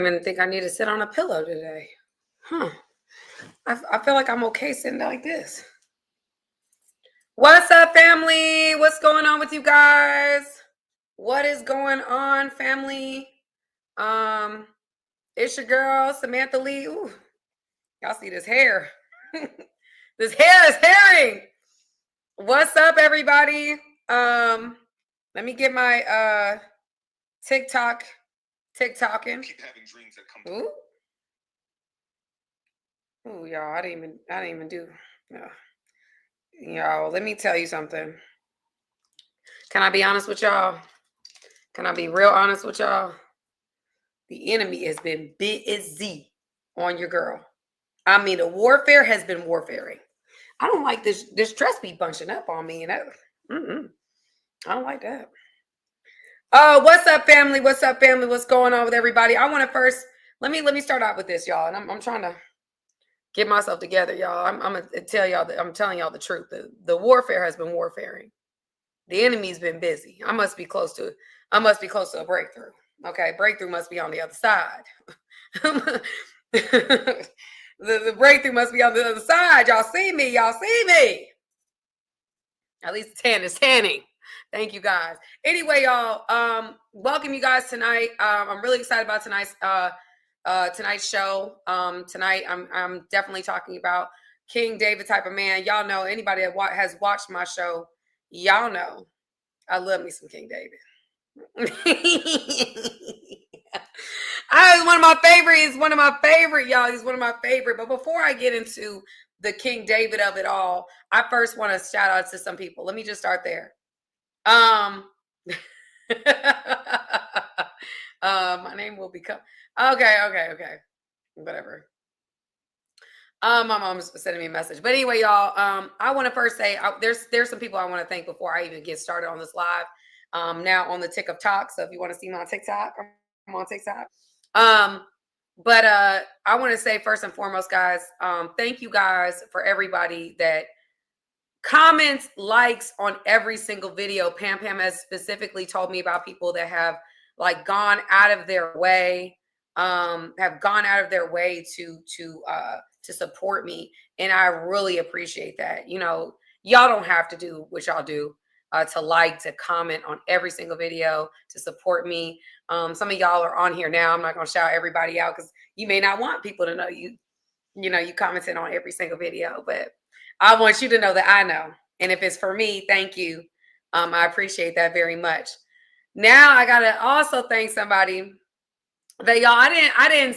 don't even think I need to sit on a pillow today. Huh. I feel like I'm okay sitting like this. What's up, family? What's going on with you guys? What is going on, family? It's your girl, Samantha Lee. Ooh, y'all see this hair. This hair is herring. What's up, everybody? Let me get my TikToking. Keep having dreams that come true. Ooh, y'all, I didn't even do. Y'all, let me tell you something. Can I be honest with y'all? Can I be real honest with y'all? The enemy has been busy on your girl. I mean, the warfare has been warfaring. I don't like this dress be bunching up on me, and I don't like that. What's up, family? What's up, family? What's going on with everybody? I want to first let me start out with this, y'all, and I'm trying to get myself together, y'all. I'm gonna tell y'all that I'm telling y'all the truth. The warfare has been warfaring. The enemy's been busy. I must be close to a breakthrough. Okay, breakthrough must be on the other side. the breakthrough must be on the other side. Y'all see me. At least the tan is tanning. Thank you, guys. Anyway, y'all, welcome you guys tonight. I'm really excited about tonight's show. Tonight I'm definitely talking about King David type of man. Y'all know, anybody that has watched my show, y'all know I love me some King David. He's one of my favorite, y'all. He's one of my favorite. But before I get into the King David of it all, I first want to shout out to some people. Let me just start there. My name will become okay. Whatever. My mom's sending me a message. But anyway, y'all, I want to first say there's some people I want to thank before I even get started on this live. Now on the TikTok. So if you want to see me on TikTok, I'm on TikTok. But I want to say first and foremost, guys, thank you guys for everybody that comments, likes on every single video. Pam has specifically told me about people that have like gone out of their way, to support me, and I really appreciate that. You know, y'all don't have to do what y'all do to like, to comment on every single video, to support me. Some of y'all are on here now. I'm not gonna shout everybody out because you may not want people to know you commented on every single video, but I want you to know that I know. And if it's for me, thank you. I appreciate that very much. Now I gotta also thank somebody that y'all, I didn't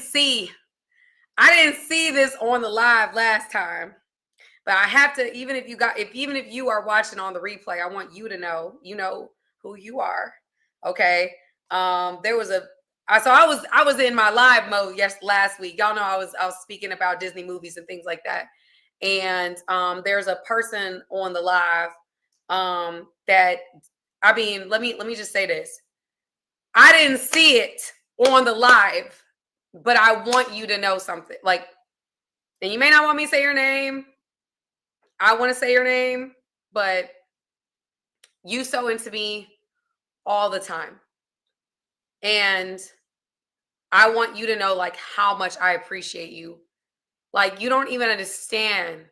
see this on the live last time, but I have to, even if you are watching on the replay, I want you to know, you know who you are. Okay. I was in my live mode last week. Y'all know I was speaking about Disney movies and things like that. And there's a person on the live that, I mean, let me just say this. I didn't see it on the live, but I want you to know something. Like, and you may not want me to say your name. I want to say your name, but you so into me all the time. And I want you to know like how much I appreciate you. Like, you don't even understand.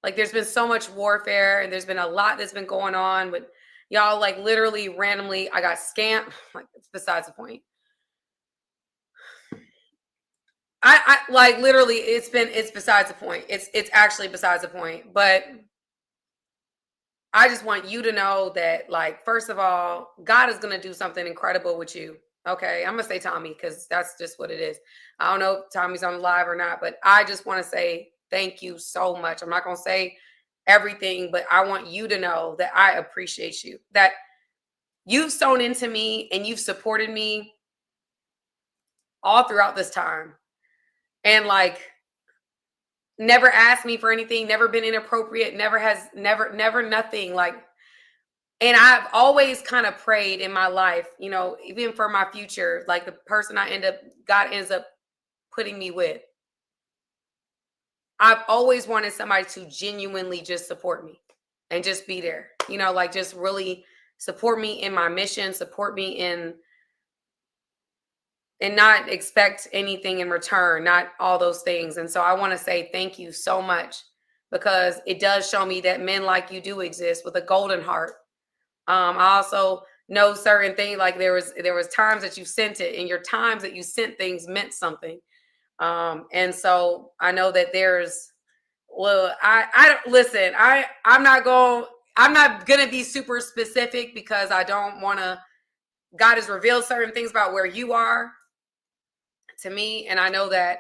Like, there's been so much warfare and there's been a lot that's been going on with y'all. Like, literally randomly, I got scammed. Like, it's besides the point. I like literally it's besides the point. It's actually besides the point. But I just want you to know that, like, first of all, God is gonna do something incredible with you. Okay, I'm gonna say Tommy because that's just what it is. I don't know if Tommy's on live or not, but I just want to say thank you so much. I'm not gonna say everything, but I want you to know that I appreciate you. That you've sown into me and you've supported me all throughout this time. And like, never asked me for anything, never been inappropriate, never nothing. Like, and I've always kind of prayed in my life, you know, even for my future, like the person God ends up putting me with. I've always wanted somebody to genuinely just support me and just be there, you know, like just really support me in my mission, support me in and not expect anything in return, not all those things. And so I want to say thank you so much, because it does show me that men like you do exist with a golden heart. I also know certain things, like there was times that you sent it, and your times that you sent things meant something. And so I know that there's, well, I don't listen. I'm not gonna be super specific, because I don't want to. God has revealed certain things about where you are to me, and I know that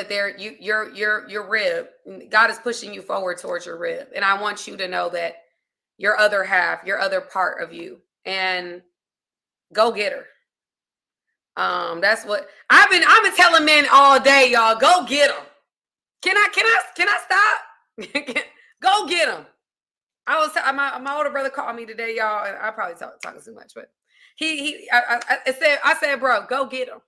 there your rib. God is pushing you forward towards your rib, and I want you to know that your other half, your other part of you, and go get her. That's what I've been telling men all day, y'all. Go get them. Can I stop? Go get them. My older brother called me today, y'all, and I probably talking too much, but I said, bro, go get them.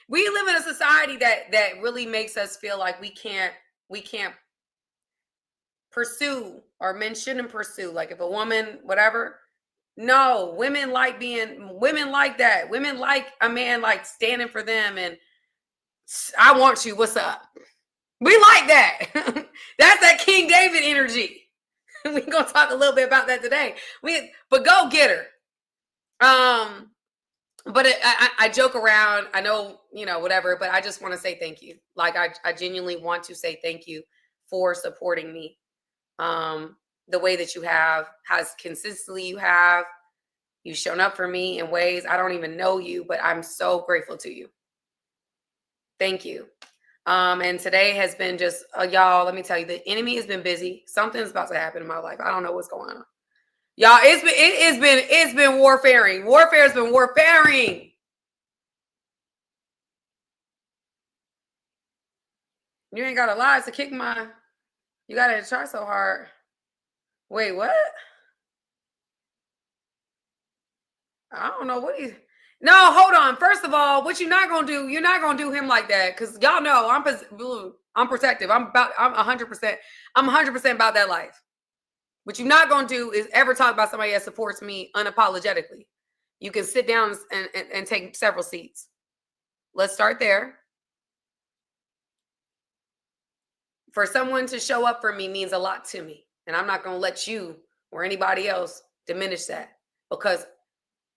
We live in a society that really makes us feel like we can't pursue, or men shouldn't pursue. Like if a woman, whatever. No, women like that. Women like a man like standing for them, and I want you. What's up? We like that. That's that King David energy. We're gonna talk a little bit about that today. But go get her. But I joke around. I know, whatever. But I just want to say thank you. Like I genuinely want to say thank you for supporting me. The way that you have, has consistently you've shown up for me in ways I don't even know you, but I'm so grateful to you. Thank you. And today has been just y'all. Let me tell you, the enemy has been busy. Something's about to happen in my life. I don't know what's going on. Y'all, it's been warfaring. Warfare has been warfaring. You ain't got a lot to kick my. You gotta try so hard. Wait, what? I don't know what he's. No, hold on. First of all, what you're not gonna do him like that, because y'all know I'm protective. I'm 100%. I'm 100% about that life. What you're not gonna do is ever talk about somebody that supports me unapologetically. You can sit down and take several seats. Let's start there. For someone to show up for me means a lot to me, and I'm not gonna let you or anybody else diminish that, because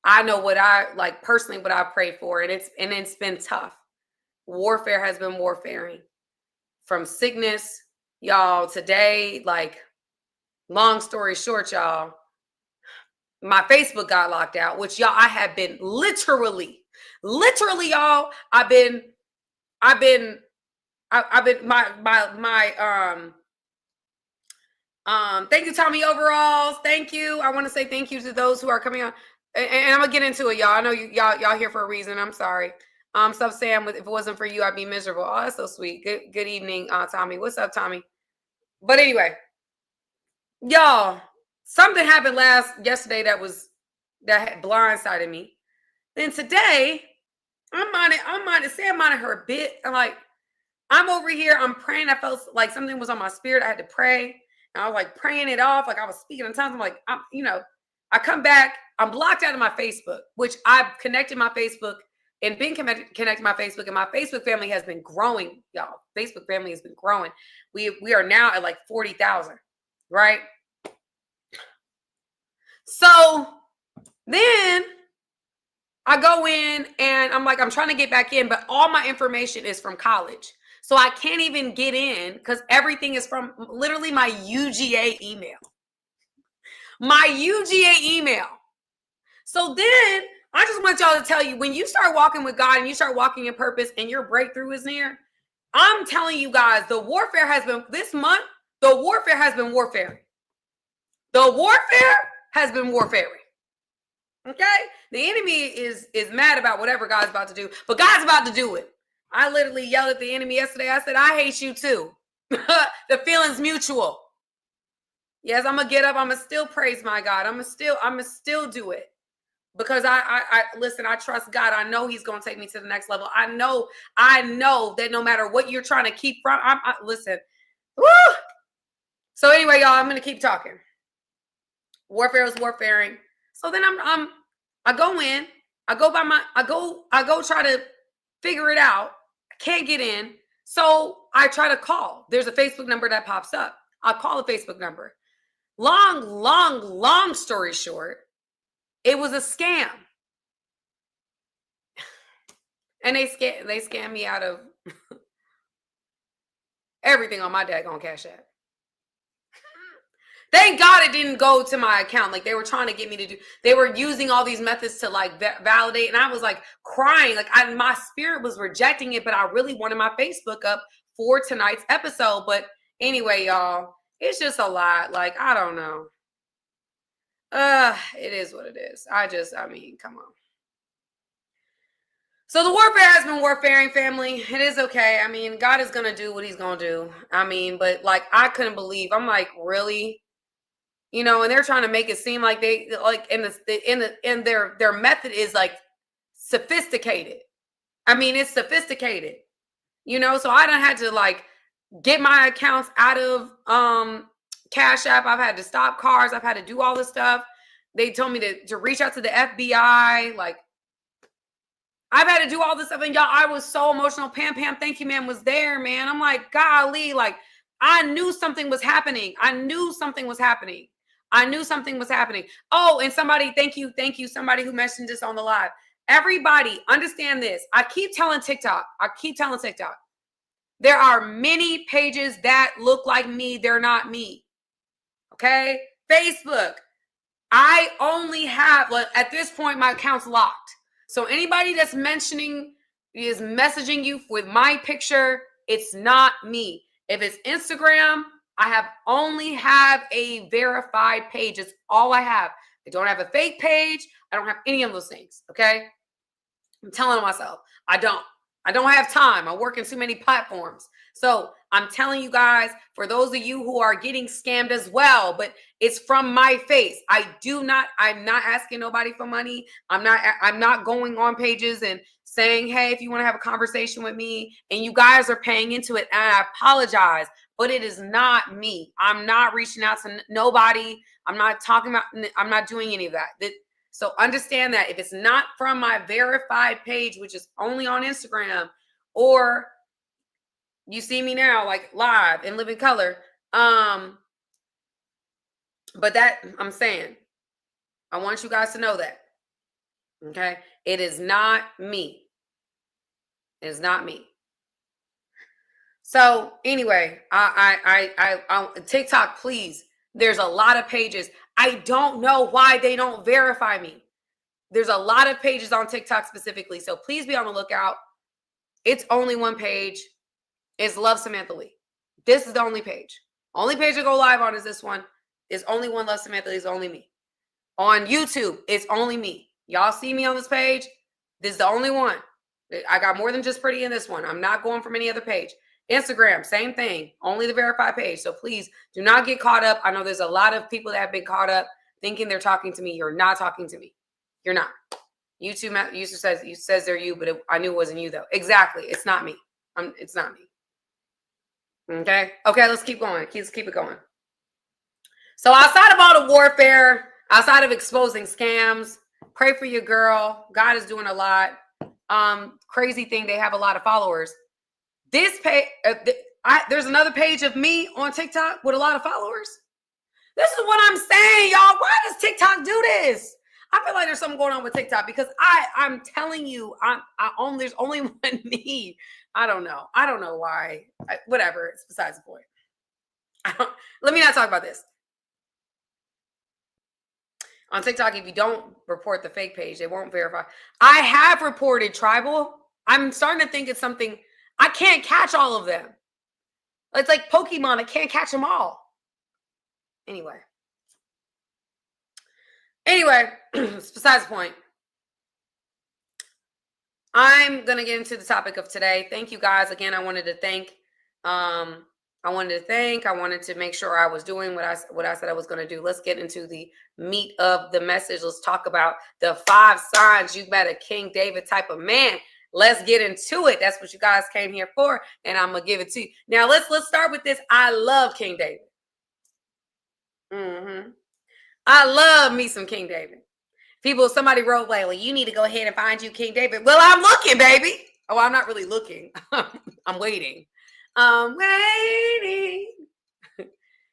I know what I like personally, what I prayed for, and it's been tough. Warfare has been warfaring, from sickness, y'all. Today, like, long story short, y'all, my Facebook got locked out, which y'all, I have been literally, y'all. I've been thank you, Tommy Overalls. Thank you. I want to say thank you to those who are coming on. And I'm gonna get into it, y'all. I know y'all here for a reason. I'm sorry. Stop saying if it wasn't for you, I'd be miserable. Oh, that's so sweet. Good evening, Tommy. What's up, Tommy? But anyway, y'all, something happened yesterday that had blindsided me. Then today, I'm minding her a bit. I'm like, I'm over here, I'm praying. I felt like something was on my spirit. I had to pray. And I was like praying it off, like I was speaking in tongues. I'm like, I come back, I'm blocked out of my Facebook, which I've connected my Facebook and been connected to my Facebook, and my Facebook family has been growing, y'all. Facebook family has been growing. We are now at like 40,000, right? So then I go in and I'm like, I'm trying to get back in, but all my information is from college. So I can't even get in because everything is from literally my UGA email. My UGA email. So then I just want y'all to tell you, when you start walking with God and you start walking in purpose and your breakthrough is near, I'm telling you guys, the warfare has been warfaring. The warfare has been warfaring. Okay? The enemy is mad about whatever God's about to do, but God's about to do it. I literally yelled at the enemy yesterday. I said, I hate you too. The feeling's mutual. Yes, I'm gonna get up. I'm gonna still praise my God. I'm gonna still do it. Because I listen, I trust God. I know he's gonna take me to the next level. I know that no matter what you're trying to keep from, listen. Woo! So anyway, y'all, I'm gonna keep talking. Warfare is warfaring. So then I go in, I go try to figure it out. I can't get in. So I try to call. There's a Facebook number that pops up. I'll call the Facebook number. Long story short, it was a scam. And they scammed me out of everything on my daggone Cash App. Thank God it didn't go to my account. Like they were trying to get me to do, they were using all these methods to like validate. And I was like crying. Like my spirit was rejecting it, but I really wanted my Facebook up for tonight's episode. But anyway, y'all, it's just a lot. Like, I don't know. It is what it is. I mean, come on. So the warfare has been warfaring, family. It is okay. I mean, God is going to do what he's going to do. I mean, but like, I couldn't believe, I'm like, really? You know, and they're trying to make it seem like they like in their method is like sophisticated. I mean, it's sophisticated, you know, so I done had to like get my accounts out of Cash App. I've had to stop cars. I've had to do all this stuff. They told me to reach out to the FBI. Like, I've had to do all this stuff. And y'all, I was so emotional. Pam, thank you, man, was there, man. I'm like, golly, like, I knew something was happening. I knew something was happening. Oh, and somebody, thank you. Somebody who mentioned this on the live. Everybody, understand this. I keep telling TikTok. There are many pages that look like me. They're not me. Okay? Facebook. I only have, like, at this point, my account's locked. So anybody that's messaging you with my picture, it's not me. If it's Instagram, I only have a verified page. It's all I have. I don't have a fake page. I don't have any of those things. Okay. I'm telling myself, I don't have time. I work in too many platforms. So I'm telling you guys, for those of you who are getting scammed as well, but it's from my face. I'm not asking nobody for money. I'm not going on pages and saying, hey, if you want to have a conversation with me, and you guys are paying into it, and I apologize, but it is not me. I'm not reaching out to nobody. I'm not doing any of that. So understand that if it's not from my verified page, which is only on Instagram, or you see me now like live in living color, but that I'm saying, I want you guys to know that. Okay, it is not me. It is not me. So anyway, I TikTok, please. There's a lot of pages. I don't know why they don't verify me. There's a lot of pages on TikTok specifically. So please be on the lookout. It's only one page. It's Love Samantha Lee. This is the only page. Only page to go live on is this one. There's only one Love Samantha Lee. It's only me. On YouTube, it's only me. Y'all see me on this page? This is the only one. I got more than just pretty in this one. I'm not going from any other page. Instagram, same thing. Only the verified page. So please do not get caught up. I know there's a lot of people that have been caught up thinking they're talking to me. You're not talking to me. You're not. YouTube user says they're you, but I knew it wasn't you though. Exactly. It's not me. It's not me. Okay. Let's keep going. Let's keep it going. So outside of all the warfare, outside of exposing scams, pray for your girl. God is doing a lot. Crazy thing, they have a lot of followers. This page, there's another page of me on TikTok with a lot of followers. This is what I'm saying, y'all. Why does TikTok do this? I feel like there's something going on with TikTok because I'm telling you, there's only one me. I don't know why. Whatever. It's besides the point. Let me not talk about this. On TikTok, if you don't report the fake page, they won't verify. I have reported tribal. I'm starting to think it's something. I can't catch all of them. It's like Pokemon. I can't catch them all. Anyway, it's besides the point. I'm going to get into the topic of today. Thank you guys. Again, I wanted to make sure I was doing what I said I was going to do. Let's get into the meat of the message. Let's talk about the 5 signs you met a King David type of man. Let's get into it. That's what you guys came here for, and I'm gonna give it to you. Now let's start with this. I love King David. I love me some King David. Somebody wrote lately, you need to go ahead and find you King David. Well, I'm looking, baby. Oh, I'm not really looking. I'm waiting. I'm waiting.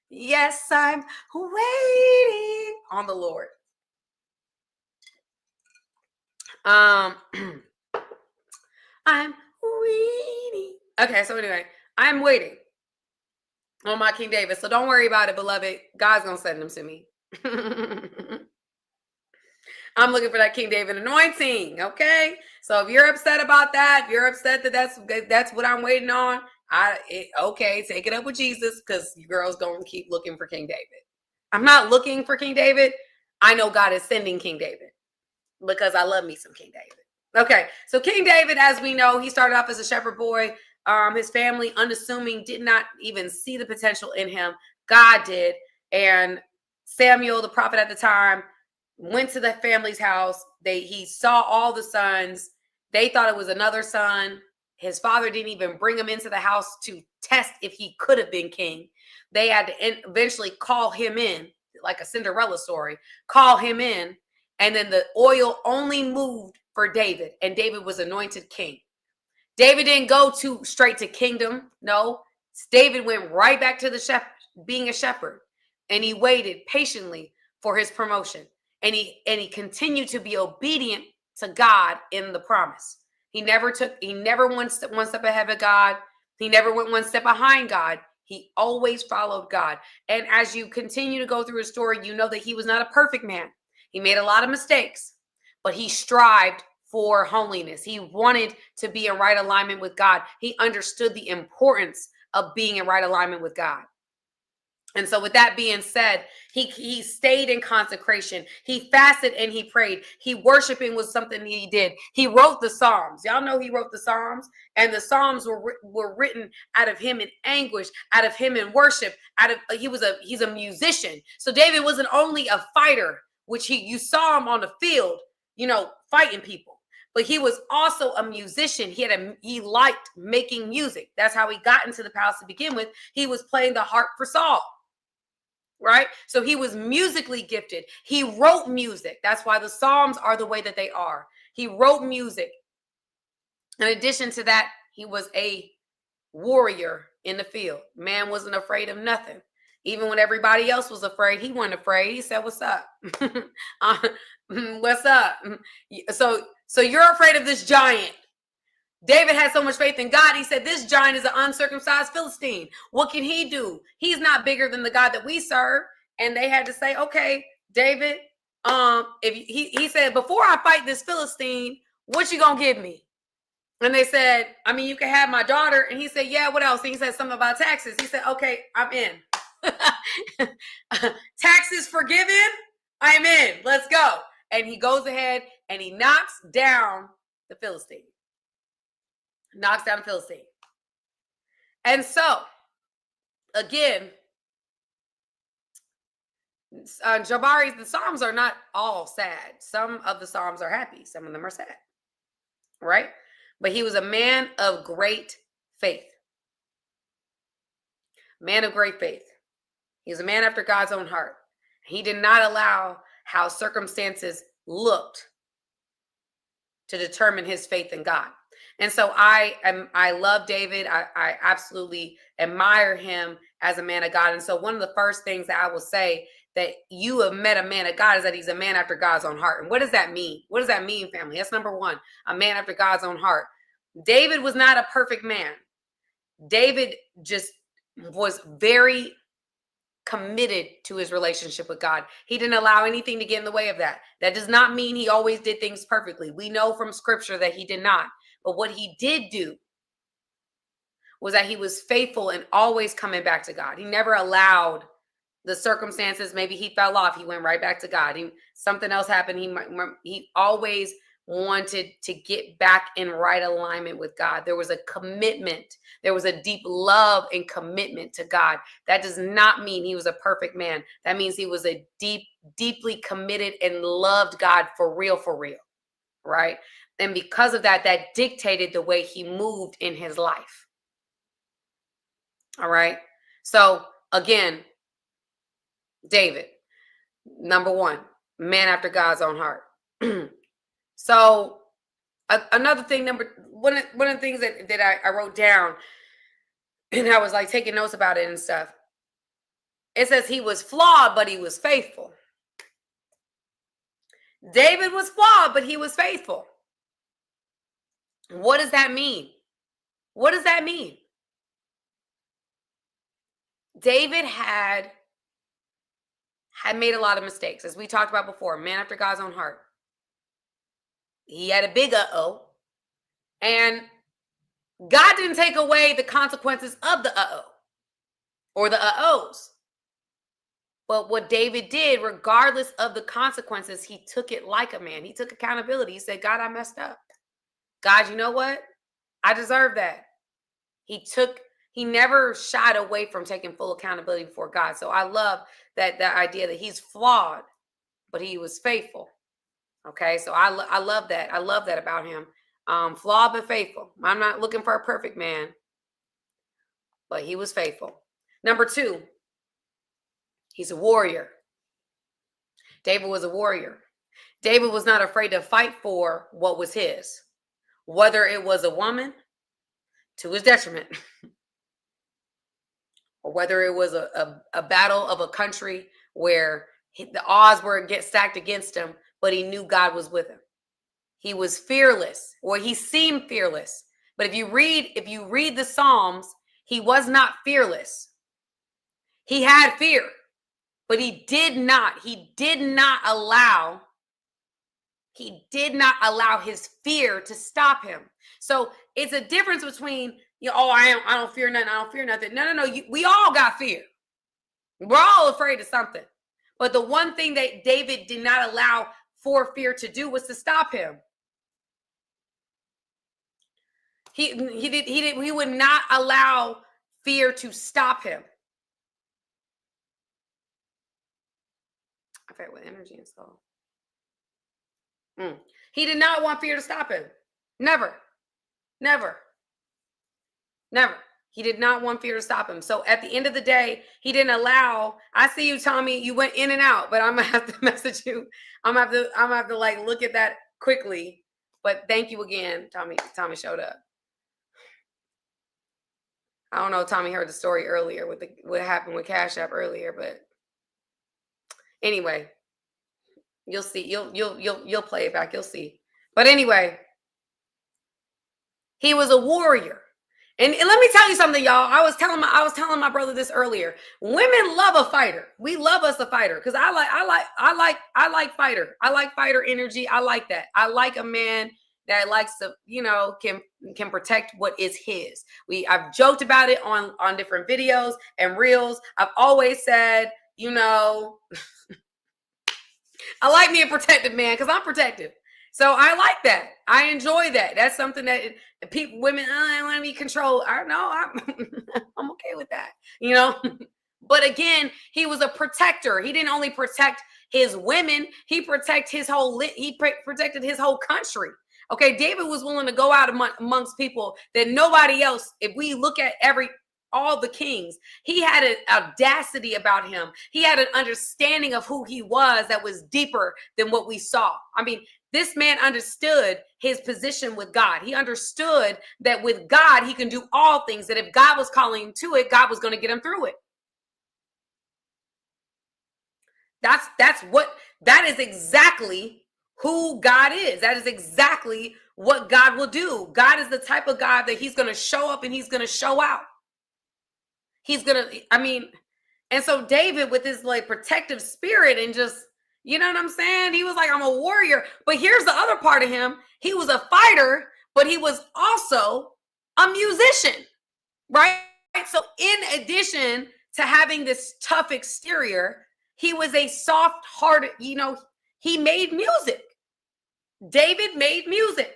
Yes, I'm waiting on the Lord. I'm waiting. Okay, so anyway, I'm waiting on my King David. So don't worry about it, beloved. God's gonna send them to me. I'm looking for that King David anointing. Okay, so if you're upset about that, if you're upset that that's what I'm waiting on, okay, take it up with Jesus, because you girls gonna keep looking for King David. I'm not looking for King David. I know God is sending King David because I love me some King David. Okay, so King David, as we know, he started off as a shepherd boy. His family, unassuming, did not even see the potential in him. God did. And Samuel, the prophet at the time, went to the family's house. He saw all the sons. They thought it was another son. His father didn't even bring him into the house to test if he could have been king. They had to eventually call him in, like a Cinderella story, call him in. And then the oil only moved for David, and David was anointed king. David didn't go straight to kingdom. No, David went right back to the shepherd, being a shepherd, and he waited patiently for his promotion. And he continued to be obedient to God in the promise. He never went one step ahead of God. He never went one step behind God. He always followed God. And as you continue to go through his story, you know that he was not a perfect man. He made a lot of mistakes, but he strived for holiness. He wanted to be in right alignment with God. He understood the importance of being in right alignment with God. And so with that being said, he stayed in consecration. He fasted and he prayed. Worshiping was something he did. He wrote the Psalms. Y'all know he wrote the Psalms, and the Psalms were written out of him in anguish, out of him in worship, he's a musician. So David wasn't only a fighter, which you saw him on the field, fighting people, but he was also a musician. He liked making music. That's how he got into the palace to begin with. He was playing the harp for Saul. Right? So he was musically gifted. He wrote music. That's why the Psalms are the way that they are. He wrote music. In addition to that, he was a warrior in the field. Man wasn't afraid of nothing. Even when everybody else was afraid, he wasn't afraid. He said, "What's up? What's up?" So you're afraid of this giant. David had so much faith in God. He said, this giant is an uncircumcised Philistine. What can he do? He's not bigger than the God that we serve. And they had to say, okay, David, if he said, before I fight this Philistine, what you gonna give me? And they said, I mean, you can have my daughter. And he said, yeah, what else? And he said something about taxes. He said, okay, I'm in. Taxes forgiven? I'm in. Let's go. And he goes ahead and he knocks down the Philistine. Knocks down the Philistine. And so, again, Jabari, the Psalms are not all sad. Some of the Psalms are happy. Some of them are sad. Right? But he was a man of great faith. Man of great faith. He was a man after God's own heart. He did not allow how circumstances looked to determine his faith in God. And so I love David. I absolutely admire him as a man of God. And so one of the first things that I will say that you have met a man of God is that he's a man after God's own heart. And what does that mean? What does that mean, family? That's number one, a man after God's own heart. David was not a perfect man. David just was very committed to his relationship with God. He didn't allow anything to get in the way of that. That does not mean he always did things perfectly. We know from scripture that he did not. But what he did do was that he was faithful and always coming back to God. He never allowed the circumstances. Maybe he fell off. He went right back to God. Something else happened. He always wanted to get back in right alignment with God. There was a commitment. There was a deep love and commitment to God. That does not mean he was a perfect man. That means he was a deeply committed and loved God for real, right? And because of that, that dictated the way he moved in his life. All right. So again, David, number one, man after God's own heart. So another thing, one of the things that I wrote down, and I was like taking notes about it and stuff. It says he was flawed, but he was faithful. David was flawed, but he was faithful. What does that mean? What does that mean? David had made a lot of mistakes, as we talked about before. Man after God's own heart. He had a big uh-oh. And God didn't take away the consequences of the uh-oh or the uh-ohs. But what David did, regardless of the consequences, he took it like a man. He took accountability. He said, God, I messed up. God, you know what? I deserve that. He never shied away from taking full accountability before God. So I love that idea that he's flawed, but he was faithful. Okay, so I love that. I love that about him. Flawed but faithful. I'm not looking for a perfect man, but he was faithful. Number 2, he's a warrior. David was a warrior. David was not afraid to fight for what was his, whether it was a woman to his detriment, or whether it was a battle of a country where the odds were stacked against him, but he knew God was with him. He was fearless, or he seemed fearless. But if you read the Psalms, he was not fearless. He had fear, but he did not allow his fear to stop him. So it's a difference between, I don't fear nothing. I don't fear nothing. No. We all got fear. We're all afraid of something. But the one thing that David did not allow for fear to do was to stop him. He would not allow fear to stop him. I forget what energy and soul. He did not want fear to stop him. Never. He did not want fear to stop him. So at the end of the day, he didn't allow. I see you, Tommy. You went in and out, but I'm gonna have to message you. I'm gonna have to like look at that quickly. But thank you again, Tommy. Tommy showed up. I don't know. Tommy heard the story earlier with what happened with Cash App earlier, but anyway, you'll see. You'll play it back. You'll see. But anyway, he was a warrior. And let me tell you something, y'all. I was telling my brother this earlier. Women love a fighter. We love us a fighter because I like fighter. I like fighter energy. I like that. I like a man that likes to, can protect what is his. I've joked about it on different videos and reels. I've always said, I like me a protective man because I'm protective. So I like that. I enjoy that. That's something that women, I want to be controlled. I know I'm okay with that, But again, he was a protector. He didn't only protect his women. He protected his whole country. Okay, David was willing to go out amongst people that nobody else. If we look at all the kings, he had an audacity about him. He had an understanding of who he was that was deeper than what we saw. I mean, this man understood his position with God. He understood that with God, he can do all things, that if God was calling him to it, God was going to get him through it. That is exactly who God is. That is exactly what God will do. God is the type of God that he's going to show up and he's going to show out. And so David with his like protective spirit and just, you know what I'm saying? He was like, I'm a warrior. But here's the other part of him. He was a fighter, but he was also a musician, right? So in addition to having this tough exterior, he was a soft-hearted, he made music. David made music.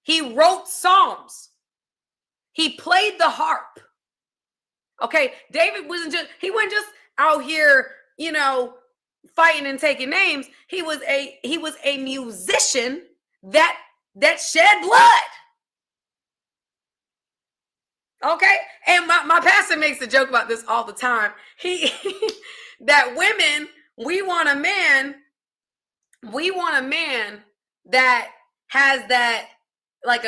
He wrote psalms. He played the harp. Okay, David wasn't just out here, fighting and taking names. He was a musician that shed blood. Okay, and my pastor makes a joke about this all the time. That women, we want a man We want a man that has that, like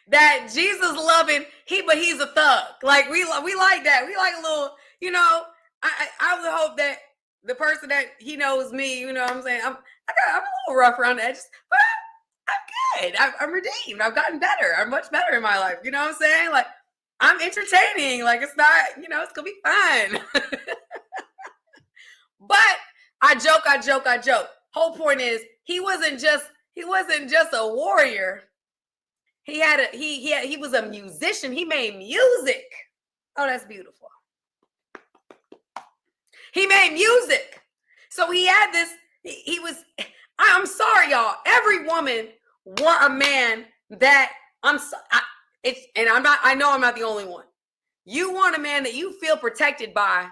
that Jesus loving, but he's a thug. Like we like that. We like a little, you know. I would hope that the person that he knows me, you know what I'm saying? I'm a little rough around the edges, but I'm good. I'm redeemed. I've gotten better. I'm much better in my life. You know what I'm saying? Like I'm entertaining. Like it's not, you know, it's gonna be fun. But I joke. Whole point is he wasn't just a warrior. He was a musician. He made music. Oh, that's beautiful. He made music. So he had this, he was, I'm sorry, y'all. Every woman want a man that and I know I'm not the only one. You want a man that you feel protected by,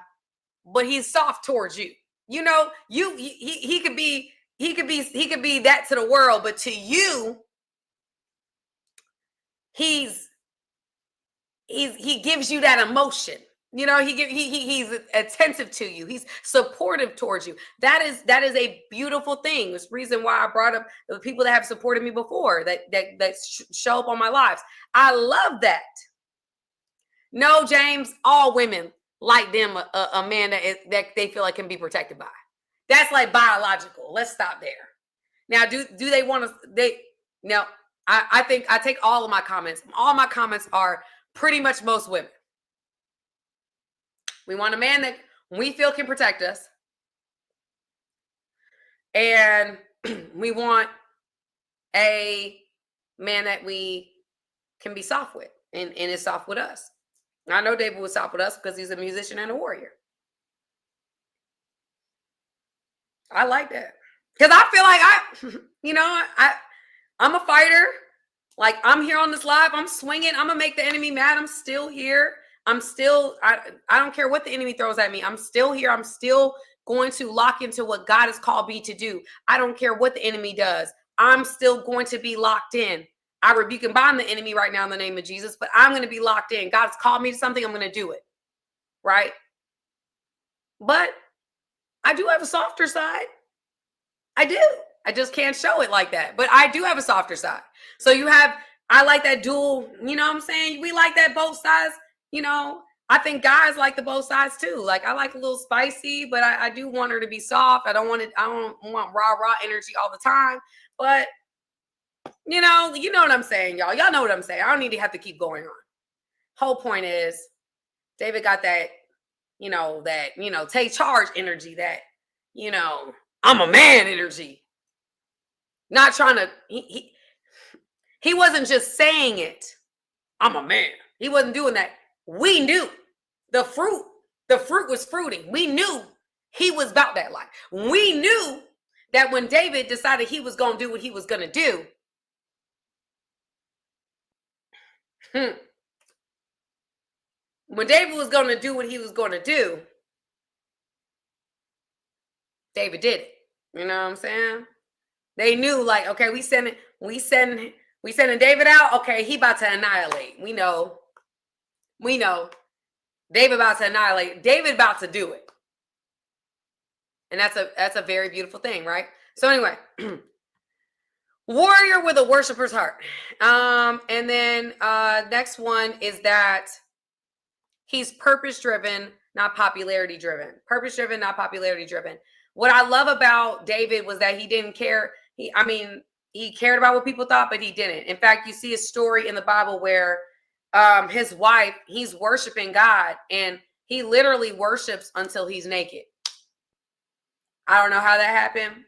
but he's soft towards you. You know, he could be that to the world, but to you, he gives you that emotion. You know, he's attentive to you. He's supportive towards you. That is a beautiful thing. It's the reason why I brought up the people that have supported me before, that show up on my lives. I love that. No, James, all women like them a man that they feel like can be protected by. That's like biological. Let's stop there. Now, do they want to? Now, I think I take all of my comments. All my comments are pretty much most women. We want a man that we feel can protect us. And we want a man that we can be soft with and is soft with us. I know David was soft with us because he's a musician and a warrior. I like that. Because I feel like I'm a fighter. Like I'm here on this live. I'm swinging. I'm going to make the enemy mad. I'm still here. I don't care what the enemy throws at me. I'm still here. I'm still going to lock into what God has called me to do. I don't care what the enemy does. I'm still going to be locked in. I rebuke and bind the enemy right now in the name of Jesus, but I'm going to be locked in. God's called me to something. I'm going to do it. Right? But I do have a softer side. I do. I just can't show it like that. But I do have a softer side. So I like that dual, you know what I'm saying? We like that both sides. You know, I think guys like the both sides too. Like I like a little spicy, but I do want her to be soft. I don't want rah energy all the time. But you know what I'm saying, y'all. Y'all know what I'm saying. I don't need to have to keep going on. Whole point is David got that, take charge energy, that, I'm a man energy. Not trying to he wasn't just saying it. I'm a man. He wasn't doing that. We knew the fruit was fruiting. We knew he was about that life. We knew that when David decided he was going to do what he was going to do, when David was going to do what he was going to do, David did it. You know what I'm saying? They knew, like, okay, we sending David out. Okay, he about to annihilate. We know. David about to annihilate. David about to do it. And that's a very beautiful thing, right? So anyway, warrior with a worshiper's heart. And then next one is that he's purpose-driven, not popularity-driven. Purpose-driven, not popularity-driven. What I love about David was that he didn't care. He cared about what people thought, but he didn't. In fact, you see a story in the Bible where his wife, he's worshiping God, and he literally worships until he's naked. I don't know how that happened,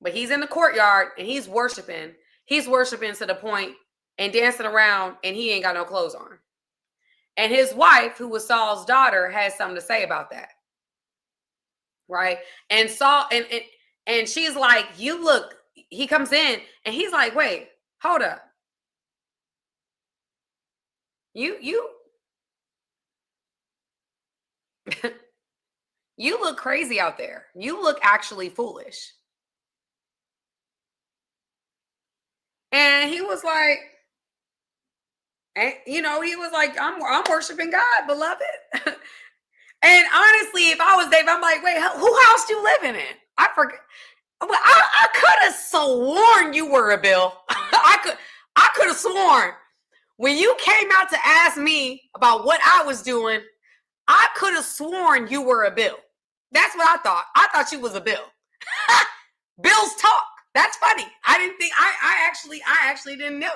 but he's in the courtyard and he's worshiping. He's worshiping to the point and dancing around, and he ain't got no clothes on. And his wife, who was Saul's daughter, has something to say about that. Right? And Saul, and she's like, you look, he comes in and he's like, wait, hold up. You you look crazy out there. You look actually foolish. And he was like, and he was like, I'm worshiping God, beloved. And honestly, if I was David, I'm like, wait, who house you living in? I forget. I could have sworn you were a Bill. I could have sworn when you came out to ask me about what I was doing, I could have sworn you were a Bill. That's what I thought. I thought you was a Bill. Bills talk. That's funny. I didn't think I actually didn't know.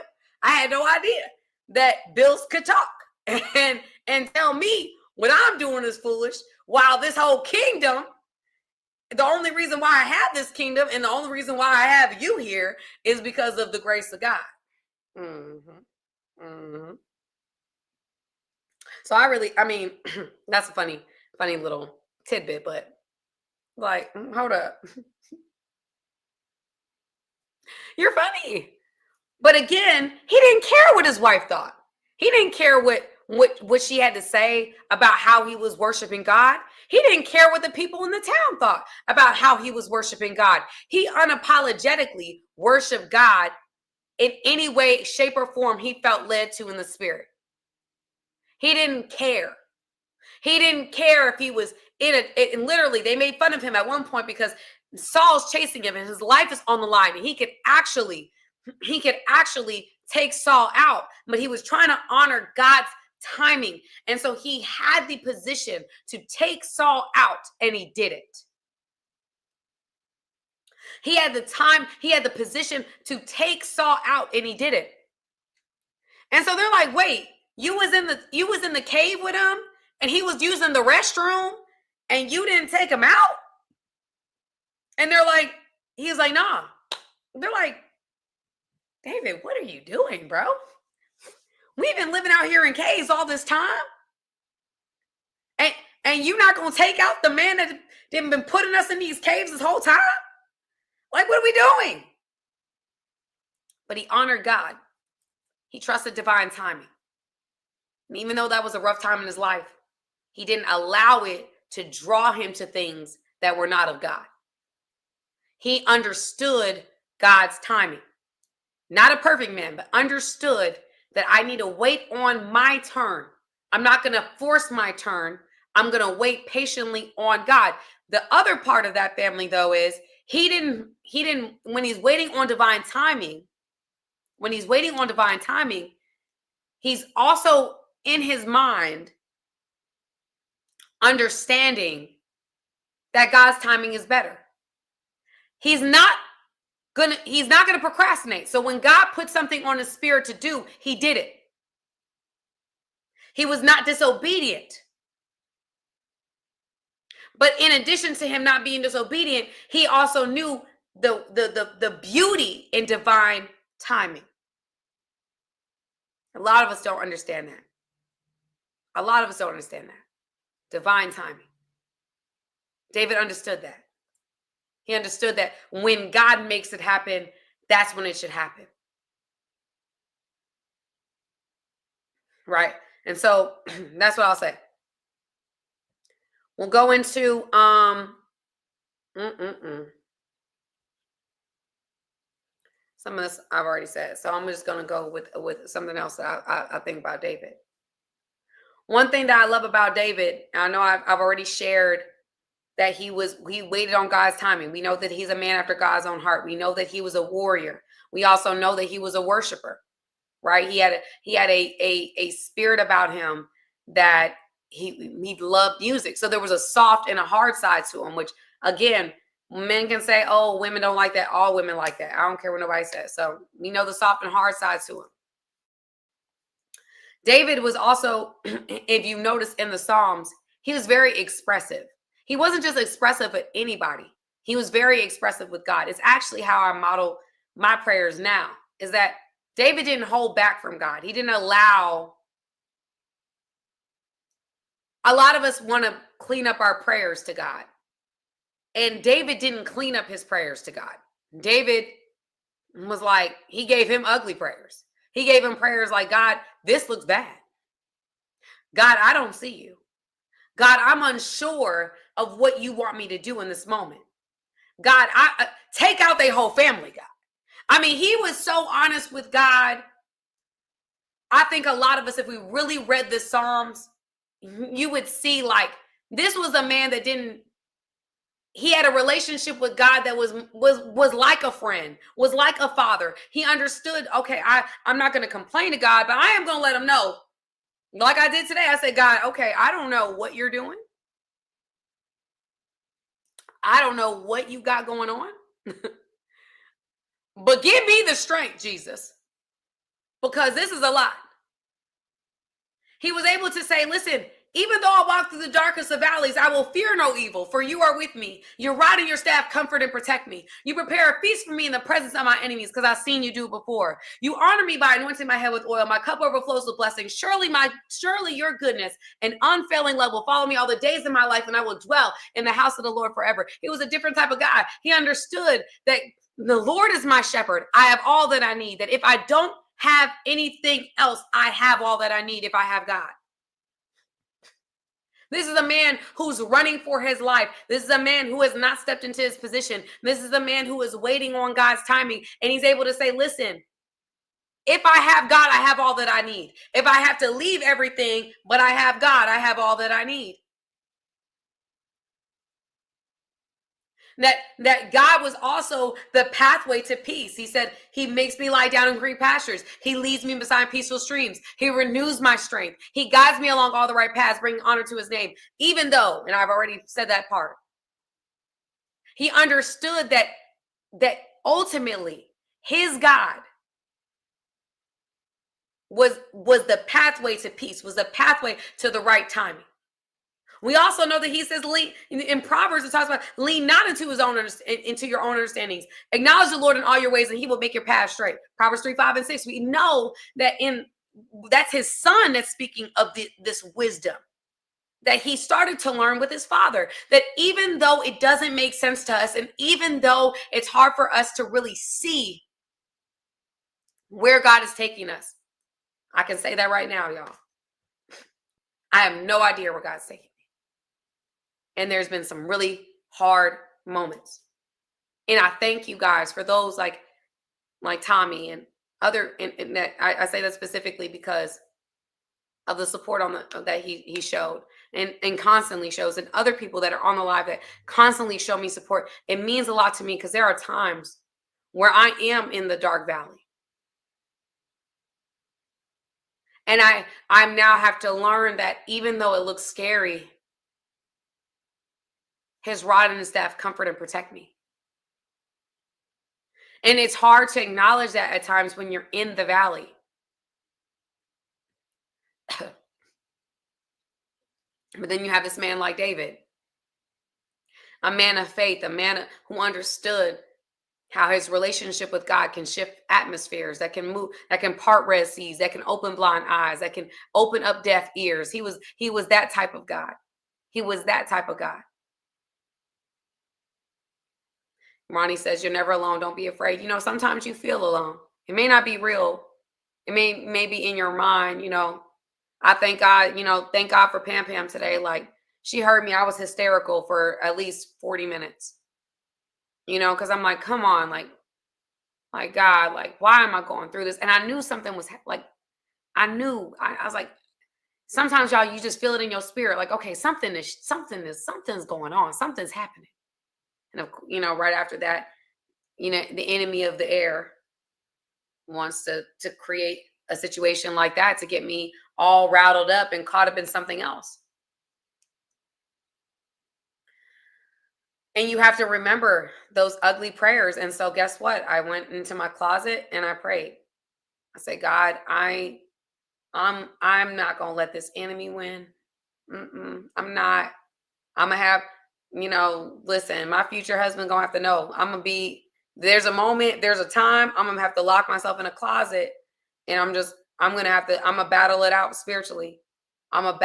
I had no idea that bills could talk and tell me what I'm doing is foolish, while this whole kingdom, the only reason why I have this kingdom and the only reason why I have you here is because of the grace of God. So I mean, that's a funny little tidbit, but like, hold up. You're funny. But again, he didn't care what his wife thought. He didn't care what she had to say about how he was worshiping God. He didn't care what the people in the town thought about how he was worshiping God. He unapologetically worshiped God in any way, shape, or form he felt led to in the spirit. He didn't care. He didn't care if he was in it. And literally, they made fun of him at one point because Saul's chasing him and his life is on the line. And he could actually take Saul out, but he was trying to honor God's timing. And so he had the position to take Saul out, and he did it. He had the time, he had the position to take Saul out, and he did it. And so they're like, wait, you was in the cave with him, and he was using the restroom, and you didn't take him out? And they're like, he's like, nah. They're like, David, what are you doing, bro? We've been living out here in caves all this time. And you're not going to take out the man that didn't been putting us in these caves this whole time? Like, what are we doing? But he honored God. He trusted divine timing. And even though that was a rough time in his life, he didn't allow it to draw him to things that were not of God. He understood God's timing. Not a perfect man, but understood that I need to wait on my turn. I'm not going to force my turn. I'm going to wait patiently on God. The other part of that family, though, is he didn't, when he's waiting on divine timing, he's also in his mind understanding that God's timing is better. He's not gonna procrastinate. So when God put something on his spirit to do, he did it. He was not disobedient. But in addition to him not being disobedient, he also knew the beauty in divine timing. A lot of us don't understand that. Divine timing. David understood that. He understood that when God makes it happen, that's when it should happen. Right? And so that's what I'll say. We'll go into some of this I've already said. So I'm just gonna go with something else that I think about David. One thing that I love about David, I know I've already shared that he waited on God's timing. We know that he's a man after God's own heart. We know that he was a warrior. We also know that he was a worshiper, right? He had a spirit about him that he loved music. So there was a soft and a hard side to him, which again, men can say, oh, women don't like that. All women like that. I don't care what nobody says. So we know the soft and hard side to him. David was also, if you notice in the Psalms, he was very expressive. He wasn't just expressive with anybody. He was very expressive with God. It's actually how I model my prayers now, is that David didn't hold back from God. He didn't allow. A lot of us want to clean up our prayers to God. And David didn't clean up his prayers to God. David was like, he gave him ugly prayers. He gave him prayers like, God, this looks bad. God, I don't see you. God, I'm unsure of what you want me to do in this moment. God, I take out their whole family, God. I mean, he was so honest with God. I think a lot of us, if we really read the Psalms, you would see like This was a man that didn't, he had a relationship with God that was like a friend, was like a father. He understood, okay, I'm not going to complain to God, but I am going to let him know. Like I did today, I said, God, okay, I don't know what you're doing. I don't know what you got going on. But give me the strength, Jesus, because this is a lot. He was able to say, listen, even though I walk through the darkest of valleys, I will fear no evil, for you are with me. Your rod and your staff comfort and protect me. You prepare a feast for me in the presence of my enemies, because I've seen you do it before. You honor me by anointing my head with oil. My cup overflows with blessings. Surely your goodness and unfailing love will follow me all the days of my life, and I will dwell in the house of the Lord forever. He was a different type of guy. He understood that the Lord is my shepherd. I have all that I need. That if I don't have anything else, I have all that I need if I have God. This is a man who's running for his life. This is a man who has not stepped into his position. This is a man who is waiting on God's timing. And he's able to say, listen, if I have God, I have all that I need. If I have to leave everything, but I have God, I have all that I need. That God was also the pathway to peace. He said, he makes me lie down in green pastures. He leads me beside peaceful streams. He renews my strength. He guides me along all the right paths, bringing honor to his name. Even though, and I've already said that part, he understood that ultimately his God was the pathway to peace, was the pathway to the right timing. We also know that he says, lean in Proverbs, it talks about lean not into your own understandings. Acknowledge the Lord in all your ways, and he will make your path straight. Proverbs 3, 5, and 6. We know that that's his son that's speaking of this wisdom that he started to learn with his father. That even though it doesn't make sense to us, and even though it's hard for us to really see where God is taking us, I can say that right now, y'all. I have no idea where God's taking me. And there's been some really hard moments. And I thank you guys for those like Tommy and other, and that I say that specifically because of the support that he showed and constantly shows, and other people that are on the live that constantly show me support. It means a lot to me because there are times where I am in the dark valley. And I now have to learn that even though it looks scary, his rod and his staff comfort and protect me. And it's hard to acknowledge that at times when you're in the valley. But then you have this man like David, a man of faith, a man who understood how his relationship with God can shift atmospheres, that can move, that can part red seas, that can open blind eyes, that can open up deaf ears. He was that type of God. He was that type of God. Ronnie says, you're never alone. Don't be afraid. You know, sometimes you feel alone. It may not be real. It may be in your mind. You know, I thank God, thank God for Pam Pam today. Like, she heard me. I was hysterical for at least 40 minutes, because I'm like, come on, like God, like, why am I going through this? And I knew something was like, I was like, sometimes y'all, you just feel it in your spirit. Like, okay, something's going on. Something's happening. And, right after that, the enemy of the air wants to create a situation like that to get me all rattled up and caught up in something else. And you have to remember those ugly prayers. And so guess what? I went into my closet and I prayed. I said, God, I'm not going to let this enemy win. I'm not. I'm going to have, listen, my future husband going to have to know. There's a moment, there's a time, I'm going to have to lock myself in a closet. And I'm going to battle it out spiritually. We going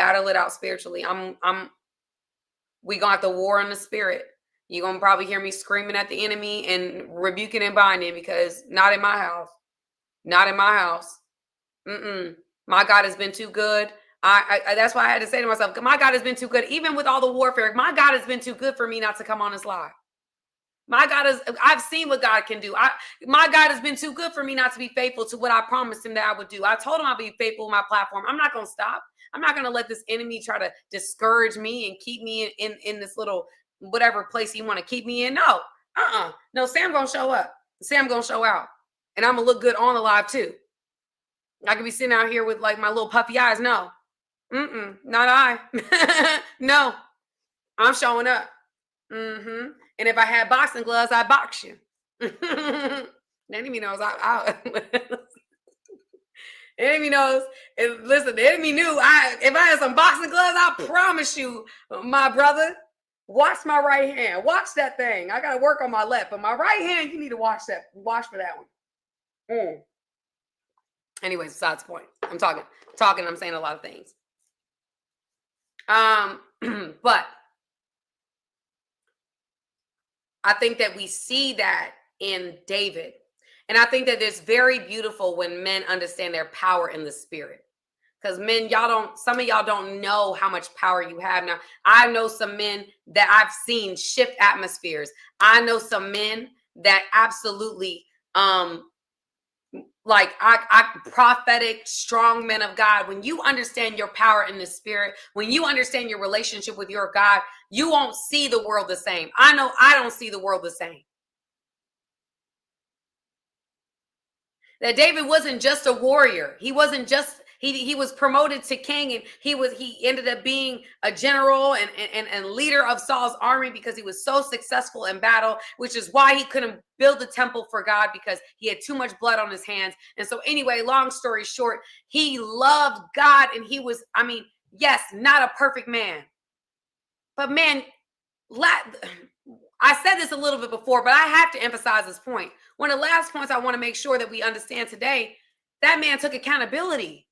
to have to war in the spirit. You're going to probably hear me screaming at the enemy and rebuking and binding, because not in my house. Not in my house. My God has been too good. I that's why I had to say to myself, my God has been too good. Even with all the warfare, my God has been too good for me not to come on this live. My God I've seen what God can do. My God has been too good for me not to be faithful to what I promised him that I would do. I told him I'll be faithful with my platform. I'm not going to stop. I'm not going to let this enemy try to discourage me and keep me in this little whatever place he want to keep me in. No, no, Sam going to show up. Sam going to show out. And I'm going to look good on the live too. I could be sitting out here with like my little puffy eyes. No, not I. No, I'm showing up. And if I had boxing gloves, I'd box you. The enemy knows the enemy knows. Listen, the enemy knew if I had some boxing gloves, I promise you, my brother, watch my right hand. Watch that thing. I got to work on my left, but my right hand, you need to watch for that one. Anyways, besides the point. I'm talking, I'm saying a lot of things. But I think that we see that in David. And I think that it's very beautiful when men understand their power in the spirit. Because men, some of y'all don't know how much power you have. Now, I know some men that I've seen shift atmospheres. I know some men that absolutely, like prophetic, strong men of God. When you understand your power in the spirit, when you understand your relationship with your God, you won't see the world the same. I know I don't see the world the same. That David wasn't just a warrior. He wasn't just, he was promoted to king, and he ended up being a general and leader of Saul's army because he was so successful in battle, which is why he couldn't build the temple for God, because he had too much blood on his hands. And so anyway, long story short, he loved God, and he was, yes, not a perfect man, but man, I said this a little bit before, but I have to emphasize this point. One of the last points I want to make sure that we understand today, that man took accountability.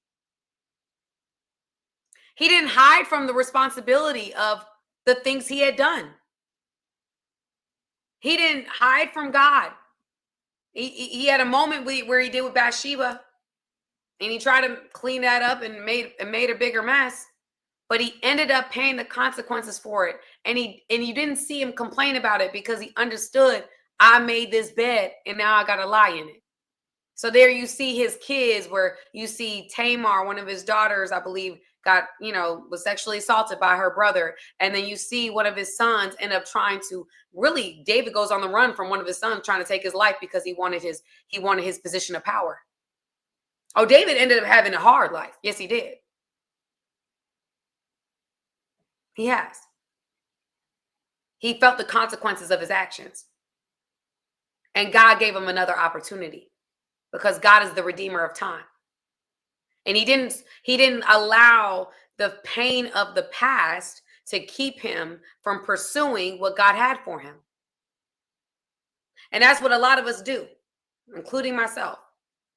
He didn't hide from the responsibility of the things he had done. He didn't hide from God. He had a moment where he did with Bathsheba, and he tried to clean that up and made a bigger mess. But he ended up paying the consequences for it. And you didn't see him complain about it, because he understood, I made this bed and now I got to lie in it. So there you see his kids, where you see Tamar, one of his daughters, I believe, was sexually assaulted by her brother. And then you see one of his sons end up trying to David goes on the run from one of his sons trying to take his life because he wanted his position of power. Oh, David ended up having a hard life. Yes, he did. He has. He felt the consequences of his actions. And God gave him another opportunity, because God is the redeemer of time. And he didn't allow the pain of the past to keep him from pursuing what God had for him. And that's what a lot of us do, including myself.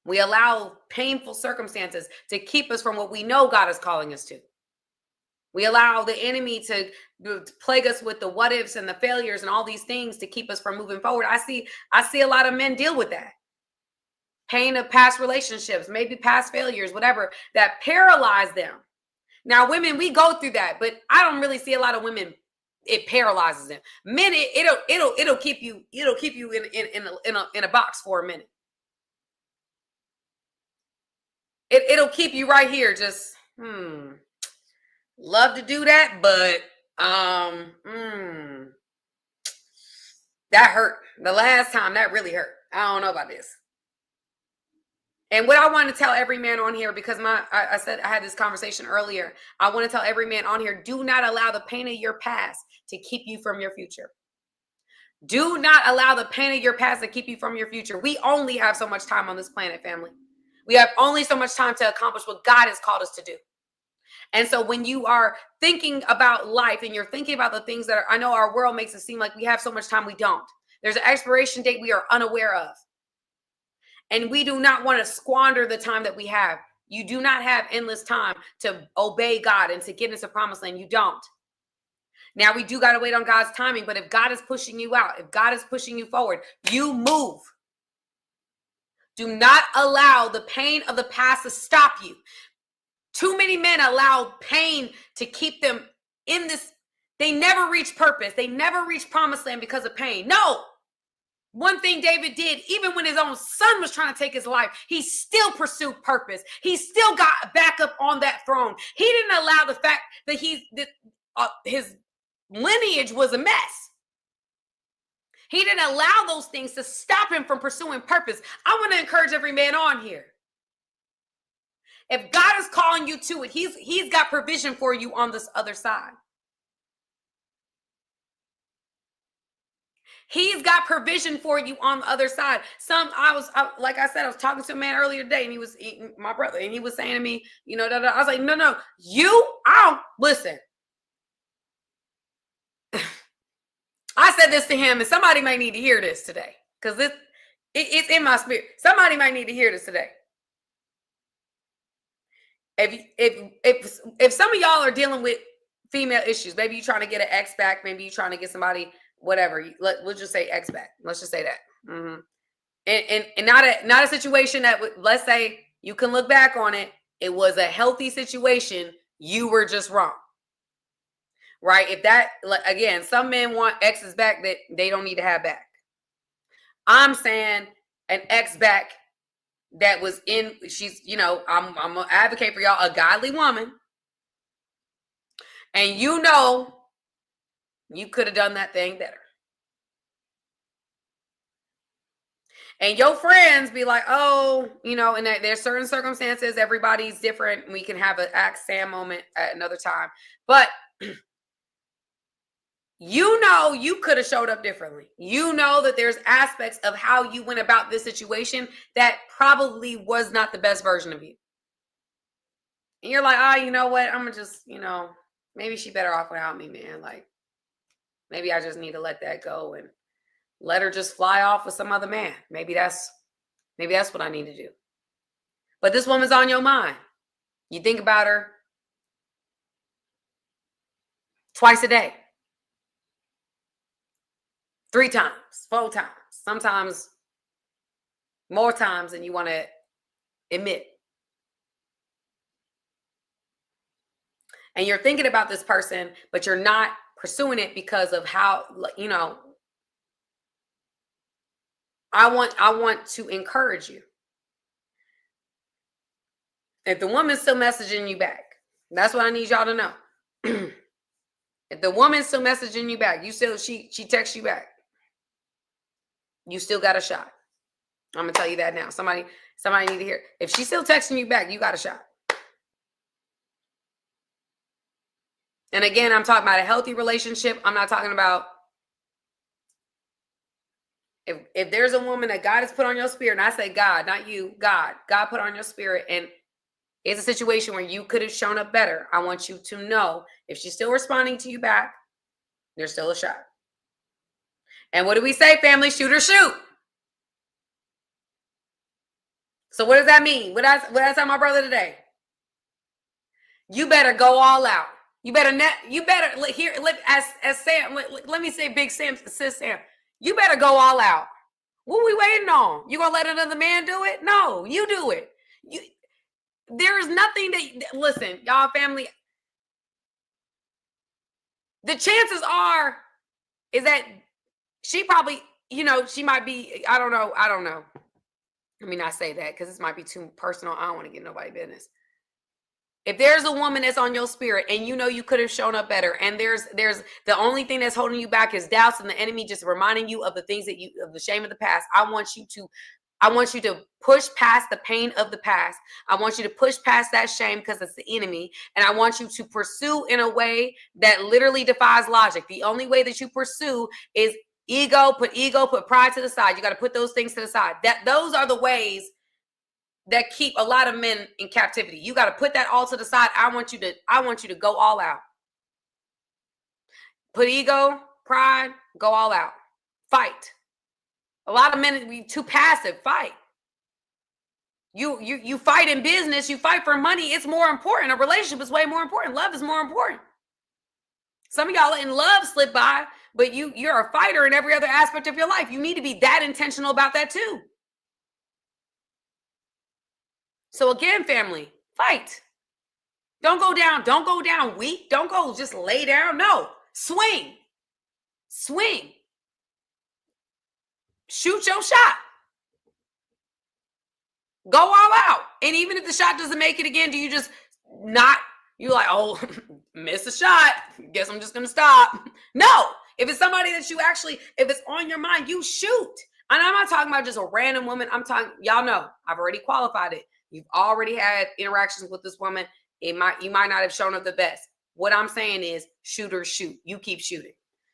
We allow painful circumstances to keep us from what we know God is calling us to. We allow the enemy to plague us with the what ifs and the failures and all these things to keep us from moving forward. I see a lot of men deal with that. Pain of past relationships, maybe past failures, whatever, that paralyze them. Now, women, we go through that, but I don't really see a lot of women. It paralyzes them. Men, it'll keep you in a box for a minute. It'll keep you right here, just love to do that, but that hurt. The last time, that really hurt. I don't know about this. And what I want to tell every man on here, because I said I had this conversation earlier, I want to tell every man on here, do not allow the pain of your past to keep you from your future. Do not allow the pain of your past to keep you from your future. We only have so much time on this planet, family. We have only so much time to accomplish what God has called us to do. And so when you are thinking about life and you're thinking about the things that I know our world makes it seem like we have so much time, we don't. There's an expiration date we are unaware of. And we do not want to squander the time that we have. You do not have endless time to obey God and to get into promised land. You don't. Now, we do got to wait on God's timing, but if God is pushing you out, if God is pushing you forward, you move. Do not allow the pain of the past to stop you. Too many men allow pain to keep them in this. They never reach purpose. They never reach promised land because of pain. No, One thing David did, even when his own son was trying to take his life, he still pursued purpose. He still got back up on that throne. He didn't allow the fact that his lineage was a mess. He didn't allow those things to stop him from pursuing purpose. I want to encourage every man on here. If God is calling you to it, he's got provision for you on this other side. He's got provision for you on the other side. Like I said, I was talking to a man earlier today, and he was my brother, and he was saying to me, I was like, no, listen. I said this to him, and somebody might need to hear this today, because it's in my spirit. Somebody might need to hear this today. If some of y'all are dealing with female issues, maybe you're trying to get an ex back, maybe you're trying to get somebody, whatever. We'll just say ex back. Let's just say that. Mm-hmm. And not a situation that let's say you can look back on it. It was a healthy situation. You were just wrong. Right? If that, again, some men want exes back that they don't need to have back. I'm saying an ex back that was she's, I'm gonna advocate for y'all, a godly woman. And you could have done that thing better. And your friends be like, oh, and there's certain circumstances, everybody's different. We can have an Ask Sam moment at another time. But you could have showed up differently. That there's aspects of how you went about this situation that probably was not the best version of you. And you're like, oh, you know what? I'm going to just, maybe she better off without me, man. Like, maybe I just need to let that go and let her just fly off with some other man. Maybe that's what I need to do. But this woman's on your mind. You think about her twice a day. 3 times, 4 times, sometimes more times than you want to admit. And you're thinking about this person, but you're not pursuing it because of how, I want to encourage you. If the woman's still messaging you back, that's what I need y'all to know. If the woman's still messaging you back, she texts you back, you still got a shot. I'm gonna tell you that now. Somebody need to hear. If she's still texting you back, you got a shot. And again, I'm talking about a healthy relationship. I'm not talking about if there's a woman that God has put on your spirit, and I say God, not you, God put on your spirit, and it's a situation where you could have shown up better. I want you to know if she's still responding to you back, there's still a shot. And what do we say, family? Shoot or shoot. So what does that mean? What I tell my brother today? You better go all out. You better as Sam. Let me say, Big Sam, sis Sam. You better go all out. What are we waiting on? You gonna let another man do it? No, you do it. There is nothing that, listen, y'all, family. The chances are is that she probably, she might be. I don't know. Let me not say that because this might be too personal. I don't want to get nobody business. If there's a woman that's on your spirit and you could have shown up better, and there's the only thing that's holding you back is doubts and the enemy just reminding you of the things of the shame of the past. I want you to push past the pain of the past. I want you to push past that shame because it's the enemy. And I want you to pursue in a way that literally defies logic. The only way that you pursue is put pride to the side. You got to put those things to the side. Those are the ways that keep a lot of men in captivity. You got to put that all to the side. I want you to go all out. Put ego, pride, go all out. Fight. A lot of men be too passive. Fight. You fight in business. You fight for money. It's more important. A relationship is way more important. Love is more important. Some of y'all letting love slip by, but you're a fighter in every other aspect of your life. You need to be that intentional about that too. So again, family, fight. Don't go down weak. Don't go just lay down. No, swing. shoot your shot. Go all out. And even if the shot doesn't make it again, do you just not, you like, oh, miss a shot. Guess I'm just going to stop. No. If it's somebody that you actually, if it's on your mind, you shoot. And I'm not talking about just a random woman. I'm talking, y'all know, I've already qualified it. You've already had interactions with this woman. You might not have shown up the best. What I'm saying is shoot or shoot. You keep shooting.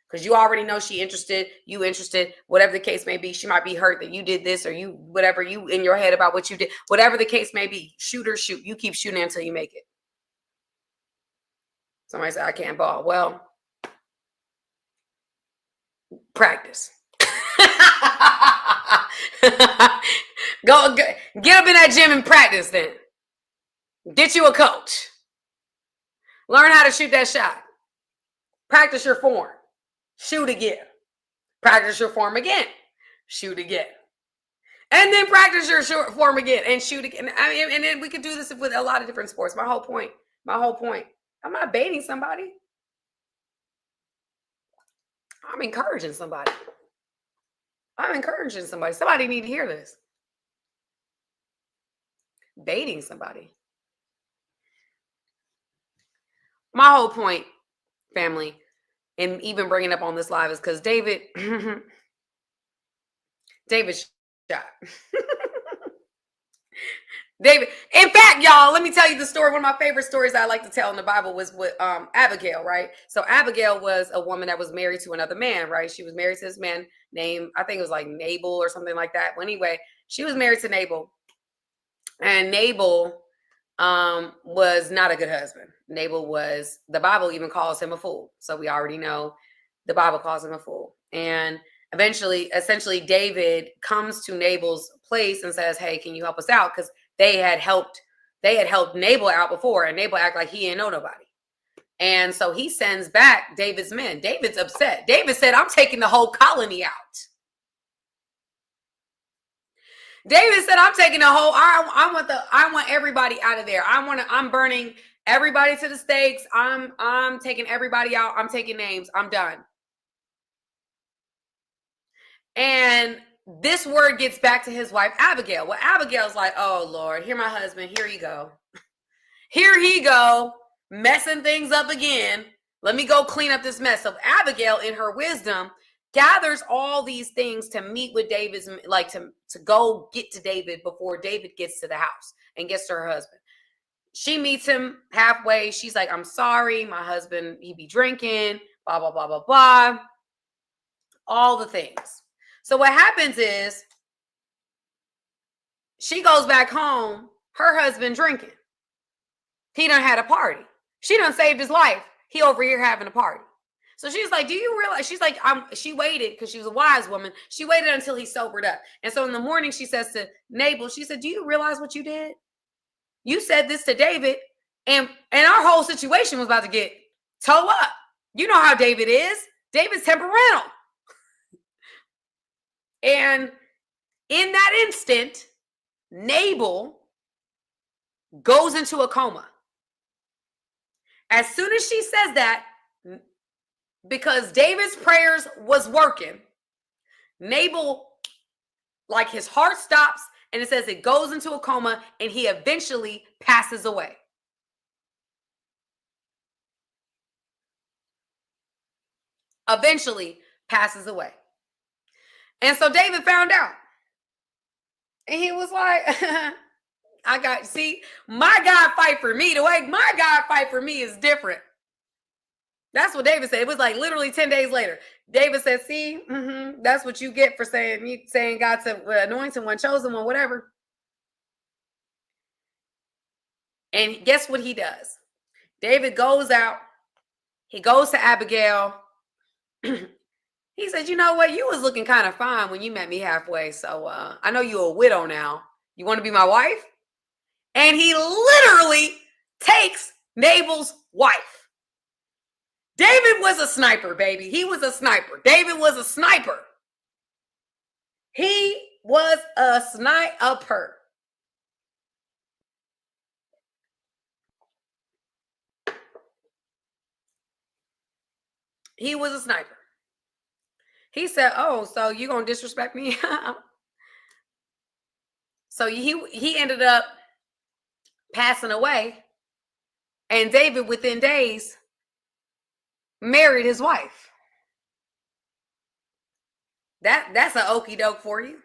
Because you already know she interested, you interested, whatever the case may be. She might be hurt that you did this or you, whatever you in your head about what you did. Whatever the case may be, shoot or shoot. You keep shooting until you make it. Somebody said, I can't ball. Well, practice. Go get up in that gym and practice then. Get you a coach. Learn how to shoot that shot. Practice your form. Shoot again. Practice your form again. Shoot again. And then practice your short form again and shoot again. I mean, and then we could do this with a lot of different sports. My whole point. I'm not baiting somebody. I'm encouraging somebody. Somebody need to hear this. Baiting somebody. My whole point, family, and even bringing up on this live is because David shot. David, in fact, y'all, let me tell you the story. One of my favorite stories I like to tell in the Bible was with Abigail, right? So Abigail was a woman that was married to another man, right? She was married to this man named, I think it was like Nabal or something like that. Well, anyway, she was married to Nabal. And Nabal was not a good husband. Nabal was, the Bible even calls him a fool. So we already know the Bible calls him a fool. And essentially, David comes to Nabal's place and says, hey, can you help us out? Because they had helped Nabal out before, and Nabal acted like he ain't know nobody. And so he sends back David's men. David's upset. David said, I'm taking the whole colony out. David said, I'm taking the whole, I want everybody out of there. I'm burning everybody to the stakes. I'm taking everybody out. I'm taking names. I'm done. And this word gets back to his wife, Abigail. Well, Abigail's like, oh, Lord, here my husband. Here you go. Here he go, messing things up again. Let me go clean up this mess. So Abigail, in her wisdom, gathers all these things to meet with David's, like to go get to David before David gets to the house and gets to her husband. She meets him halfway. She's like, I'm sorry, my husband, he be drinking, blah, blah, blah, blah, blah. All the things. So what happens is she goes back home, her husband drinking. He done had a party. She done saved his life. He over here having a party. So she's like, do you realize? She's like, she waited because she was a wise woman. She waited until he sobered up. And so in the morning, she says to Nabal, she said, do you realize what you did? You said this to David, and our whole situation was about to get toe up. You know how David is. David's temperamental. And in that instant, Nabal goes into a coma. As soon as she says that, because David's prayers was working, Nabal, like his heart stops, and it says it goes into a coma, and he eventually passes away. Eventually passes away. And so David found out. And he was like, my God fight for me. The way my God fight for me is different. That's what David said. It was like literally 10 days later. David said, see, that's what you get for saying God's anointed one, chosen one, whatever. And guess what he does? David goes out. He goes to Abigail. He said, you know what? You was looking kind of fine when you met me halfway. So I know you're a widow now. You want to be my wife? And he literally takes Nabal's wife. David was a sniper, baby. He was a sniper. David was a sniper. He was a sniper. He was a sniper. He said, "Oh, so you gonna disrespect me?" So he ended up passing away, and David within days married his wife. That's an okey doke for you.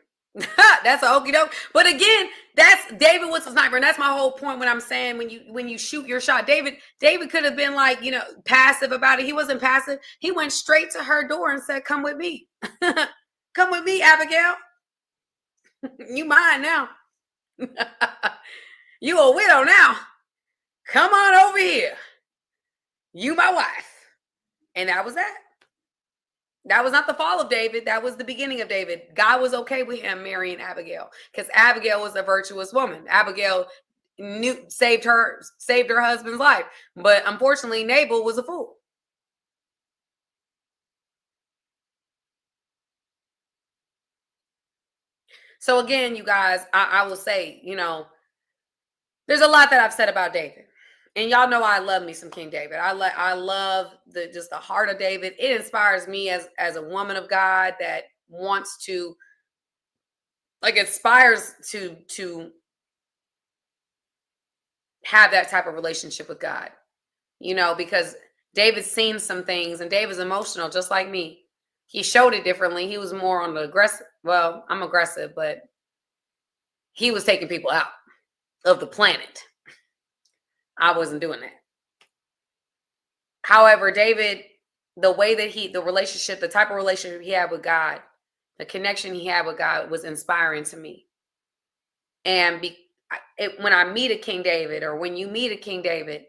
That's an okey doke. But again, that's David was a sniper, and that's my whole point when I'm saying when you shoot your shot. David could have been like, passive about it. He wasn't passive. He went straight to her door and said, "Come with me. Come with me, Abigail. You mine now. You a widow now. Come on over here. You my wife." And that was that. That was not the fall of David. That was the beginning of David. God was okay with him marrying Abigail because Abigail was a virtuous woman. Abigail saved her husband's life. But unfortunately, Nabal was a fool. So again, you guys, I will say, there's a lot that I've said about David. And y'all know I love me some King David. I love just the heart of David. It inspires me as a woman of God that wants to, aspires to have that type of relationship with God. Because David's seen some things and David's emotional just like me. He showed it differently. He was more on the aggressive. Well, I'm aggressive, but he was taking people out of the planet. I wasn't doing that. However, David, the way that the type of relationship he had with God, the connection he had with God was inspiring to me. And when I meet a King David, or when you meet a King David,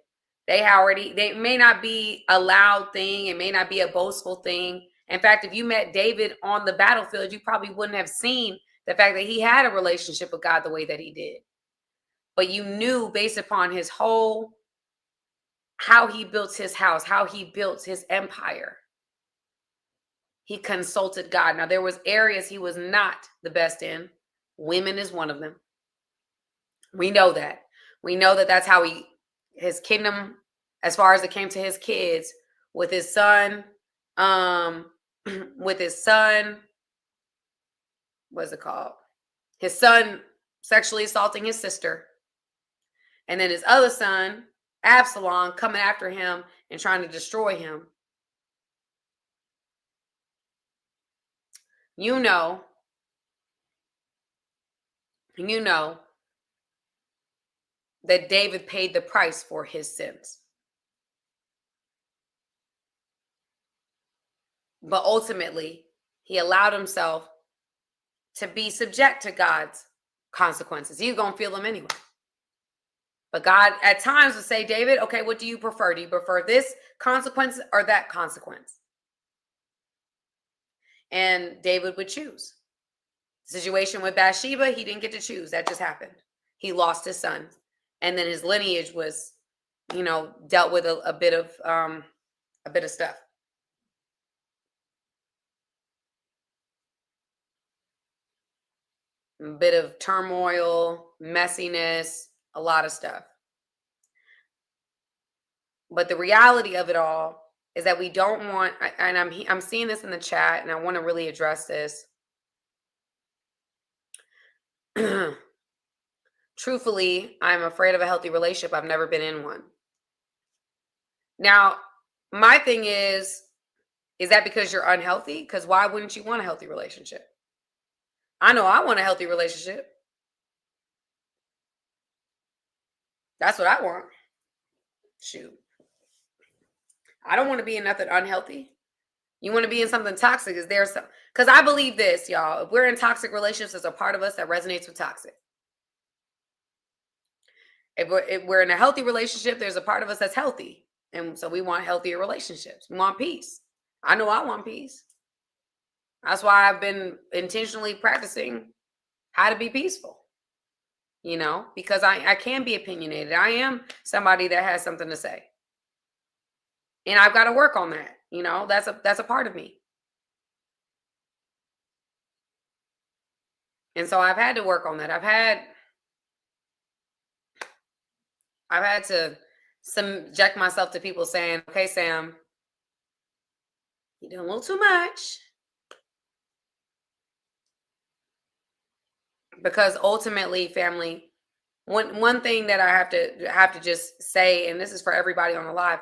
they may not be a loud thing. It may not be a boastful thing. In fact, if you met David on the battlefield, you probably wouldn't have seen the fact that he had a relationship with God the way that he did. But you knew based upon his how he built his house, how he built his empire. He consulted God. Now, there was areas he was not the best in. Women is one of them. We know that. We know that that's how his kingdom, as far as it came to his kids, with his son, what's it called? His son sexually assaulting his sister. And then his other son, Absalom, coming after him and trying to destroy him. You know that David paid the price for his sins. But ultimately, he allowed himself to be subject to God's consequences. He's going to feel them anyway. But God at times would say, "David, okay, what do you prefer? Do you prefer this consequence or that consequence?" And David would choose. The situation with Bathsheba, he didn't get to choose. That just happened. He lost his son. And then his lineage was, dealt with a bit of stuff. A bit of turmoil, messiness, a lot of stuff. But the reality of it all is that we don't want, and I'm seeing this in the chat, and I want to really address this. Truthfully, I'm afraid of a healthy relationship. I've never been in one. Now, my thing is that because you're unhealthy? Because why wouldn't you want a healthy relationship? I know I want a healthy relationship. That's what I want. Shoot. I don't want to be in nothing unhealthy. You want to be in something toxic? Is there some? Because I believe this, y'all. If we're in toxic relationships, there's a part of us that resonates with toxic. If we're in a healthy relationship, there's a part of us that's healthy. And so we want healthier relationships. We want peace. I know I want peace. That's why I've been intentionally practicing how to be peaceful. Because I can be opinionated. I am somebody that has something to say. And I've got to work on that. That's a part of me. And so I've had to work on that. I've had to subject myself to people saying, "Okay, Sam, you're doing a little too much. Because ultimately, family, one thing that I have to just say, and this is for everybody on the live,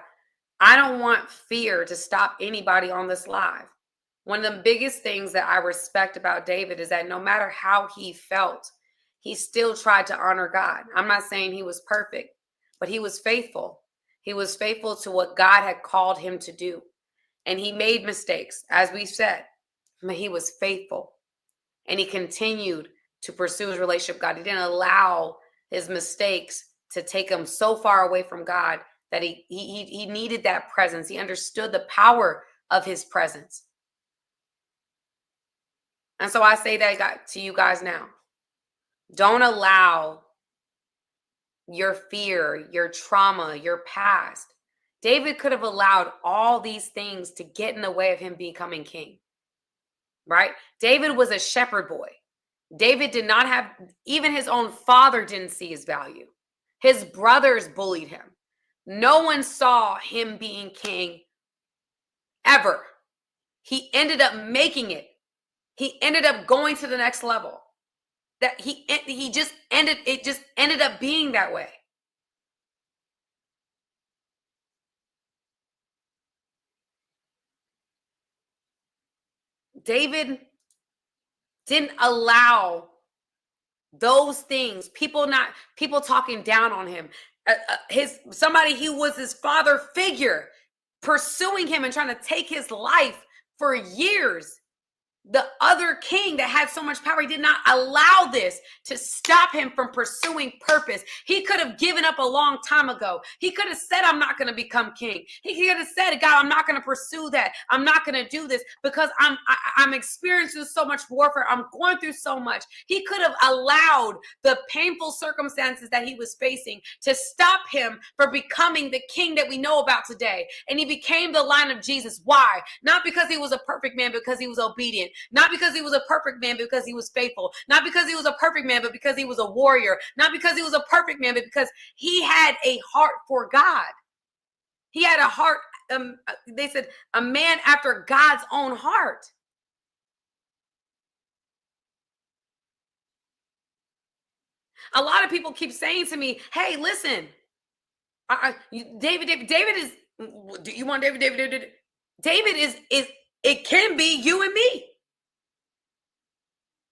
I don't want fear to stop anybody on this live. One of the biggest things that I respect about David is that no matter how he felt, he still tried to honor God. I'm not saying he was perfect, but he was faithful. He was faithful to what God had called him to do. And he made mistakes, as we said, but he was faithful. And he continued to pursue his relationship with God. He didn't allow his mistakes to take him so far away from God that he needed that presence. He understood the power of his presence. And so I say that to you guys now. Don't allow your fear, your trauma, your past. David could have allowed all these things to get in the way of him becoming king, right? David was a shepherd boy. David did not have, even his own father didn't see his value. His brothers bullied him. No one saw him being king ever. He ended up making it. He ended up going to the next level. That he just ended up being that way. David didn't allow those things, people talking down on him, somebody he was his father figure pursuing him and trying to take his life for years. The other king that had so much power, he did not allow this to stop him from pursuing purpose. He could have given up a long time ago. He could have said, I'm not going to become king. He could have said, God, I'm not going to pursue that. I'm not going to do this because I'm experiencing so much warfare. I'm going through so much. He could have allowed the painful circumstances that he was facing to stop him from becoming the king that we know about today. And he became the line of Jesus. Why? Not because he was a perfect man, because he was obedient. Not because he was a perfect man, but because he was faithful. Not because he was a perfect man, but because he was a warrior. Not because he was a perfect man, but because he had a heart for God. He had a heart, they said, a man after God's own heart. A lot of people keep saying to me, hey, listen, David is, do you want David? David is, it can be you and me.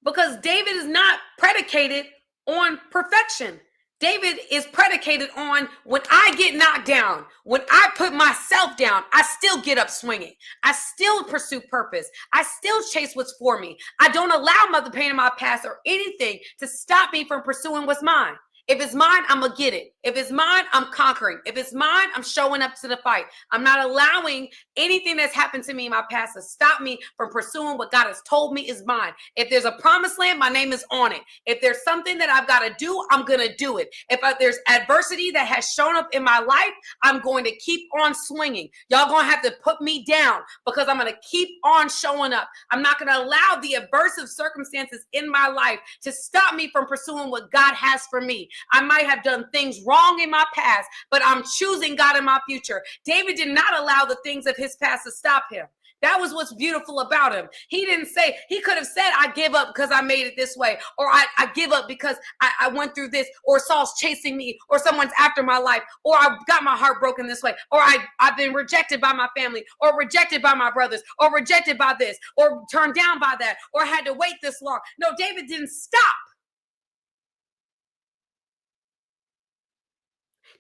Because David is not predicated on perfection. David is predicated on when I get knocked down, when I put myself down, I still get up swinging. I still pursue purpose. I still chase what's for me. I don't allow the pain in my past or anything to stop me from pursuing what's mine. If it's mine, I'm going to get it. If it's mine, I'm conquering. If it's mine, I'm showing up to the fight. I'm not allowing anything that's happened to me in my past to stop me from pursuing what God has told me is mine. If there's a promised land, my name is on it. If there's something that I've got to do, I'm going to do it. If there's adversity that has shown up in my life, I'm going to keep on swinging. Y'all going to have to put me down because I'm going to keep on showing up. I'm not going to allow the aversive circumstances in my life to stop me from pursuing what God has for me. I might have done things wrong in my past, but I'm choosing God in my future. David did not allow the things of his past to stop him. That was what's beautiful about him. He didn't say, he could have said, I give up because I made it this way, or I give up because I went through this, or Saul's chasing me, or someone's after my life, or I got my heart broken this way, or I've been rejected by my family, or rejected by my brothers, or rejected by this, or turned down by that, or had to wait this long. No, David didn't stop.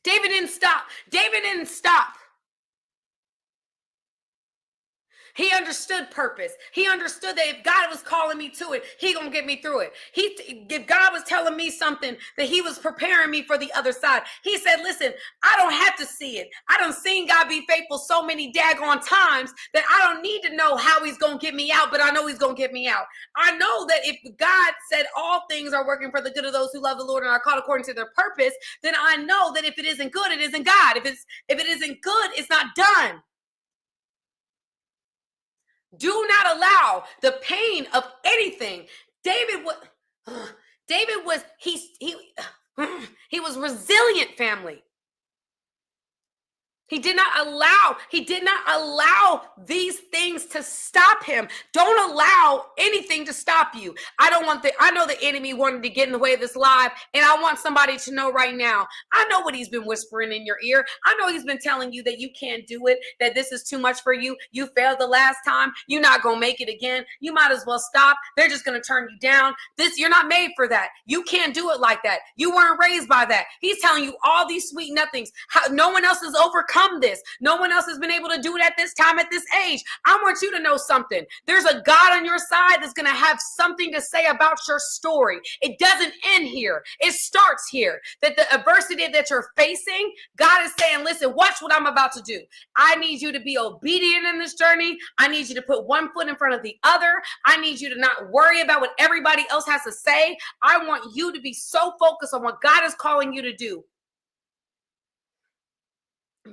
David didn't stop. David didn't stop. He understood purpose. He understood that if God was calling me to it, he gonna get me through it. If God was telling me something, that he was preparing me for the other side. He said, listen, I don't have to see it. I done seen God be faithful so many daggone times that I don't need to know how he's gonna get me out, but I know he's gonna get me out. I know that if God said all things are working for the good of those who love the Lord and are called according to their purpose, then I know that if it isn't good, it isn't God. If it isn't good, it's not done. Do not allow the pain of anything. David was he was resilient, family. He did not allow these things to stop him. Don't allow anything to stop you. I know the enemy wanted to get in the way of this live, and I want somebody to know right now. I know what he's been whispering in your ear. I know he's been telling you that you can't do it, that this is too much for you. You failed the last time. You're not going to make it again. You might as well stop. They're just going to turn you down. You're not made for that. You can't do it like that. You weren't raised by that. He's telling you all these sweet nothings. No one else has overcome this. No one else has been able to do it at this time, at this age. I want you to know something. There's a God on your side that's going to have something to say about your story. It doesn't end here. It starts here. That the adversity that you're facing, God is saying, listen, watch what I'm about to do. I need you to be obedient in this journey. I need you to put one foot in front of the other. I need you to not worry about what everybody else has to say. I want you to be so focused on what God is calling you to do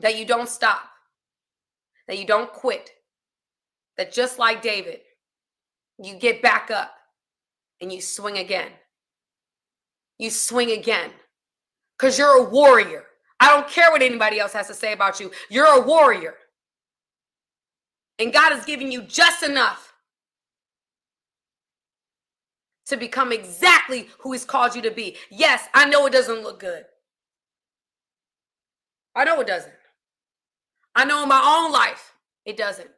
that you don't stop, that you don't quit, that just like David, you get back up and you swing again. You swing again because you're a warrior. I don't care what anybody else has to say about you. You're a warrior. And God is giving you just enough to become exactly who he's called you to be. Yes, I know it doesn't look good. I know it doesn't. I know in my own life, it doesn't.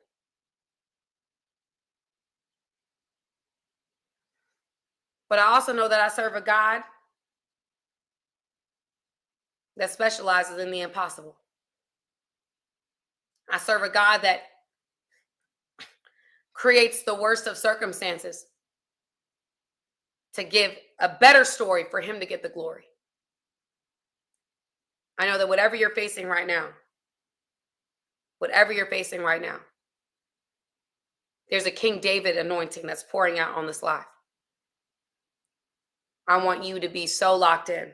But I also know that I serve a God that specializes in the impossible. I serve a God that creates the worst of circumstances to give a better story for him to get the glory. I know that whatever you're facing right now, there's a King David anointing that's pouring out on this life. I want you to be so locked in.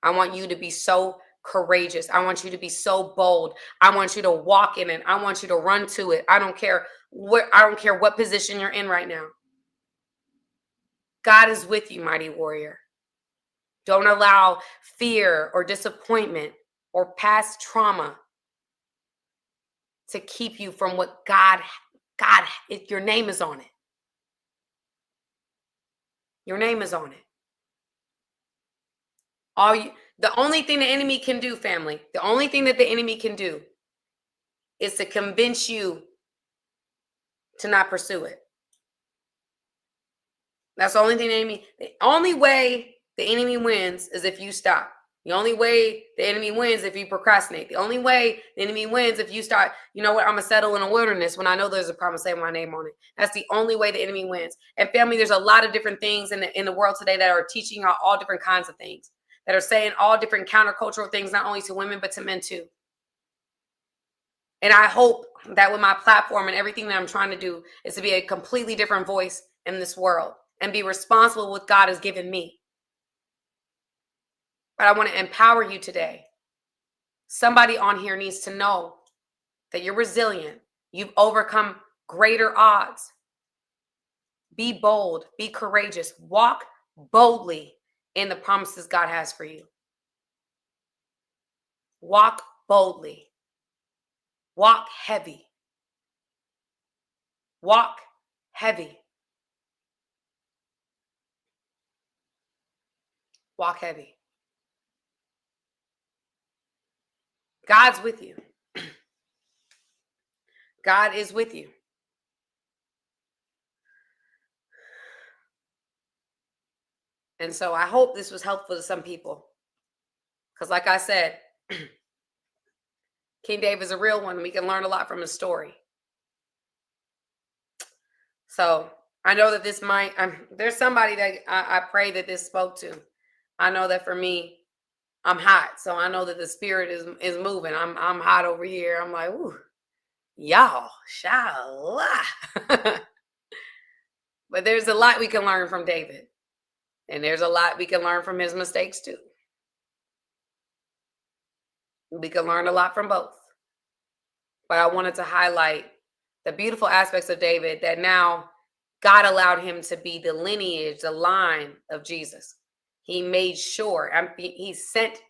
I want you to be so courageous. I want you to be so bold. I want you to walk in it. I want you to run to it. I don't care what position you're in right now. God is with you, mighty warrior. Don't allow fear or disappointment or past trauma to keep you from what God, your name is on it. Your name is on it. The only thing the enemy can do, family, the only thing that the enemy can do is to convince you to not pursue it. That's the only thing the only way the enemy wins is if you stop. The only way the enemy wins if you procrastinate. The only way the enemy wins if you start, you know what, I'm going to settle in a wilderness when I know there's a promise saying my name on it. That's the only way the enemy wins. And family, there's a lot of different things in the world today that are teaching all different kinds of things, that are saying all different countercultural things, not only to women, but to men too. And I hope that with my platform and everything that I'm trying to do is to be a completely different voice in this world and be responsible with what God has given me. But I want to empower you today. Somebody on here needs to know that you're resilient. You've overcome greater odds. Be bold. Be courageous. Walk boldly in the promises God has for you. Walk boldly. Walk heavy. Walk heavy. Walk heavy. God's with you. God is with you. And so I hope this was helpful to some people. Because like I said, King David is a real one. We can learn a lot from his story. So I know that this there's somebody that I pray that this spoke to. I know that for me, I'm hot. So I know that the spirit is moving. I'm hot over here. I'm like, ooh, y'all, Shallah. But there's a lot we can learn from David. And there's a lot we can learn from his mistakes too. We can learn a lot from both. But I wanted to highlight the beautiful aspects of David that now God allowed him to be the lineage, the line of Jesus. He made sure, he sent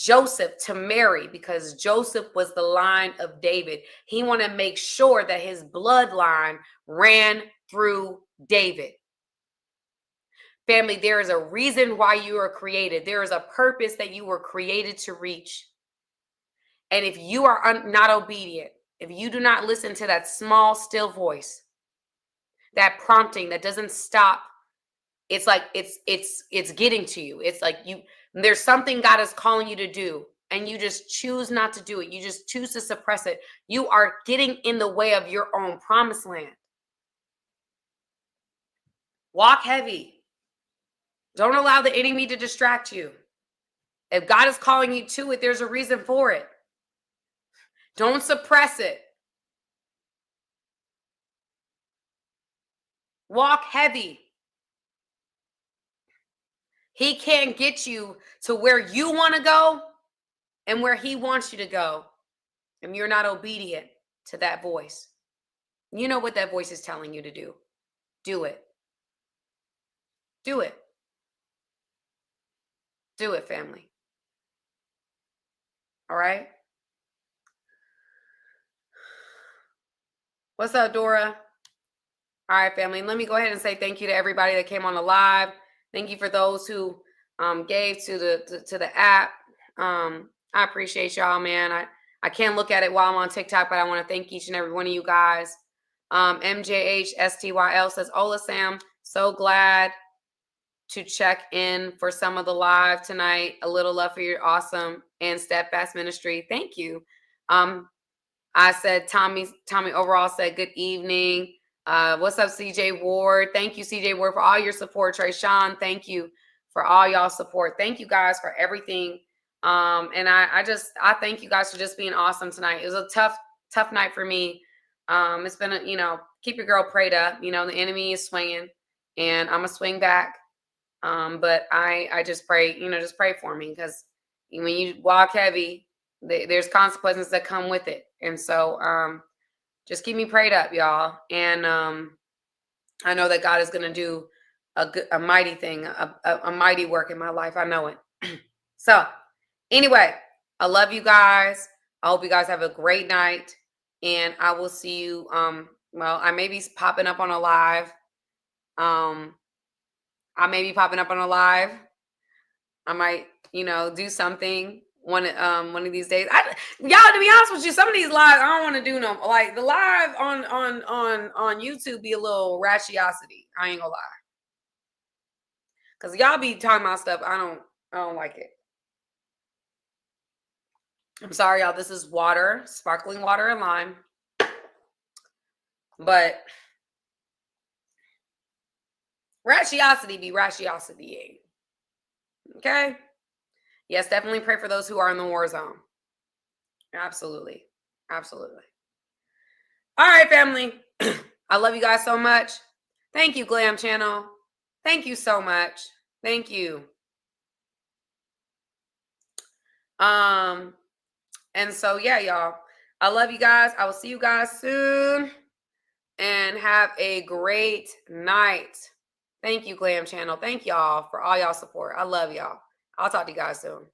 Joseph to marry because Joseph was the line of David. He wanted to make sure that his bloodline ran through David. Family, there is a reason why you are created. There is a purpose that you were created to reach. And if you are not obedient, if you do not listen to that small, still voice, that prompting that doesn't stop, it's like it's getting to you. It's like there's something God is calling you to do, and you just choose not to do it. You just choose to suppress it. You are getting in the way of your own promised land. Walk heavy. Don't allow the enemy to distract you. If God is calling you to it, there's a reason for it. Don't suppress it. Walk heavy. He can't get you to where you want to go and where he wants you to go if you're not obedient to that voice. You know what that voice is telling you to do. Do it. Do it. Do it, family. All right? What's up, Dora? All right, family. Let me go ahead and say thank you to everybody that came on the live. Thank you for those who gave to the app. I appreciate y'all, man. I can't look at it while I'm on TikTok, but I want to thank each and every one of you guys. MJHSTYL says, Ola Sam, so glad to check in for some of the live tonight. A little love for your awesome and steadfast ministry. Thank you. I said, Tommy overall said, good evening. What's up, CJ Ward? Thank you, CJ Ward, for all your support. Trey Sean, thank you for all y'all support. Thank you guys for everything. And I thank you guys for just being awesome tonight. It was a tough night for me. It's been keep your girl prayed up. The enemy is swinging, and I'm gonna swing back. But I just pray, just pray for me, because when you walk heavy, there's consequences that come with it. And so just keep me prayed up, y'all. And I know that God is going to do a mighty thing, a mighty work in my life. I know it. So anyway, I love you guys. I hope you guys have a great night. And I will see you. I may be popping up on a live. I may be popping up on a live. I might, do something one of these days. Y'all, to be honest with you, some of these lives I don't want to do no. Like the live on YouTube be a little ratchiosity. I ain't gonna lie, because y'all be talking about stuff I don't like it. I'm sorry, y'all. This is water, sparkling water and lime, but ratchiosity be ratchiosity. Okay. Yes, definitely pray for those who are in the war zone. Absolutely. Absolutely. All right, family. I love you guys so much. Thank you, Glam Channel. Thank you so much. Thank you. And so, yeah, y'all. I love you guys. I will see you guys soon. And have a great night. Thank you, Glam Channel. Thank y'all for all y'all support. I love y'all. I'll talk to you guys soon.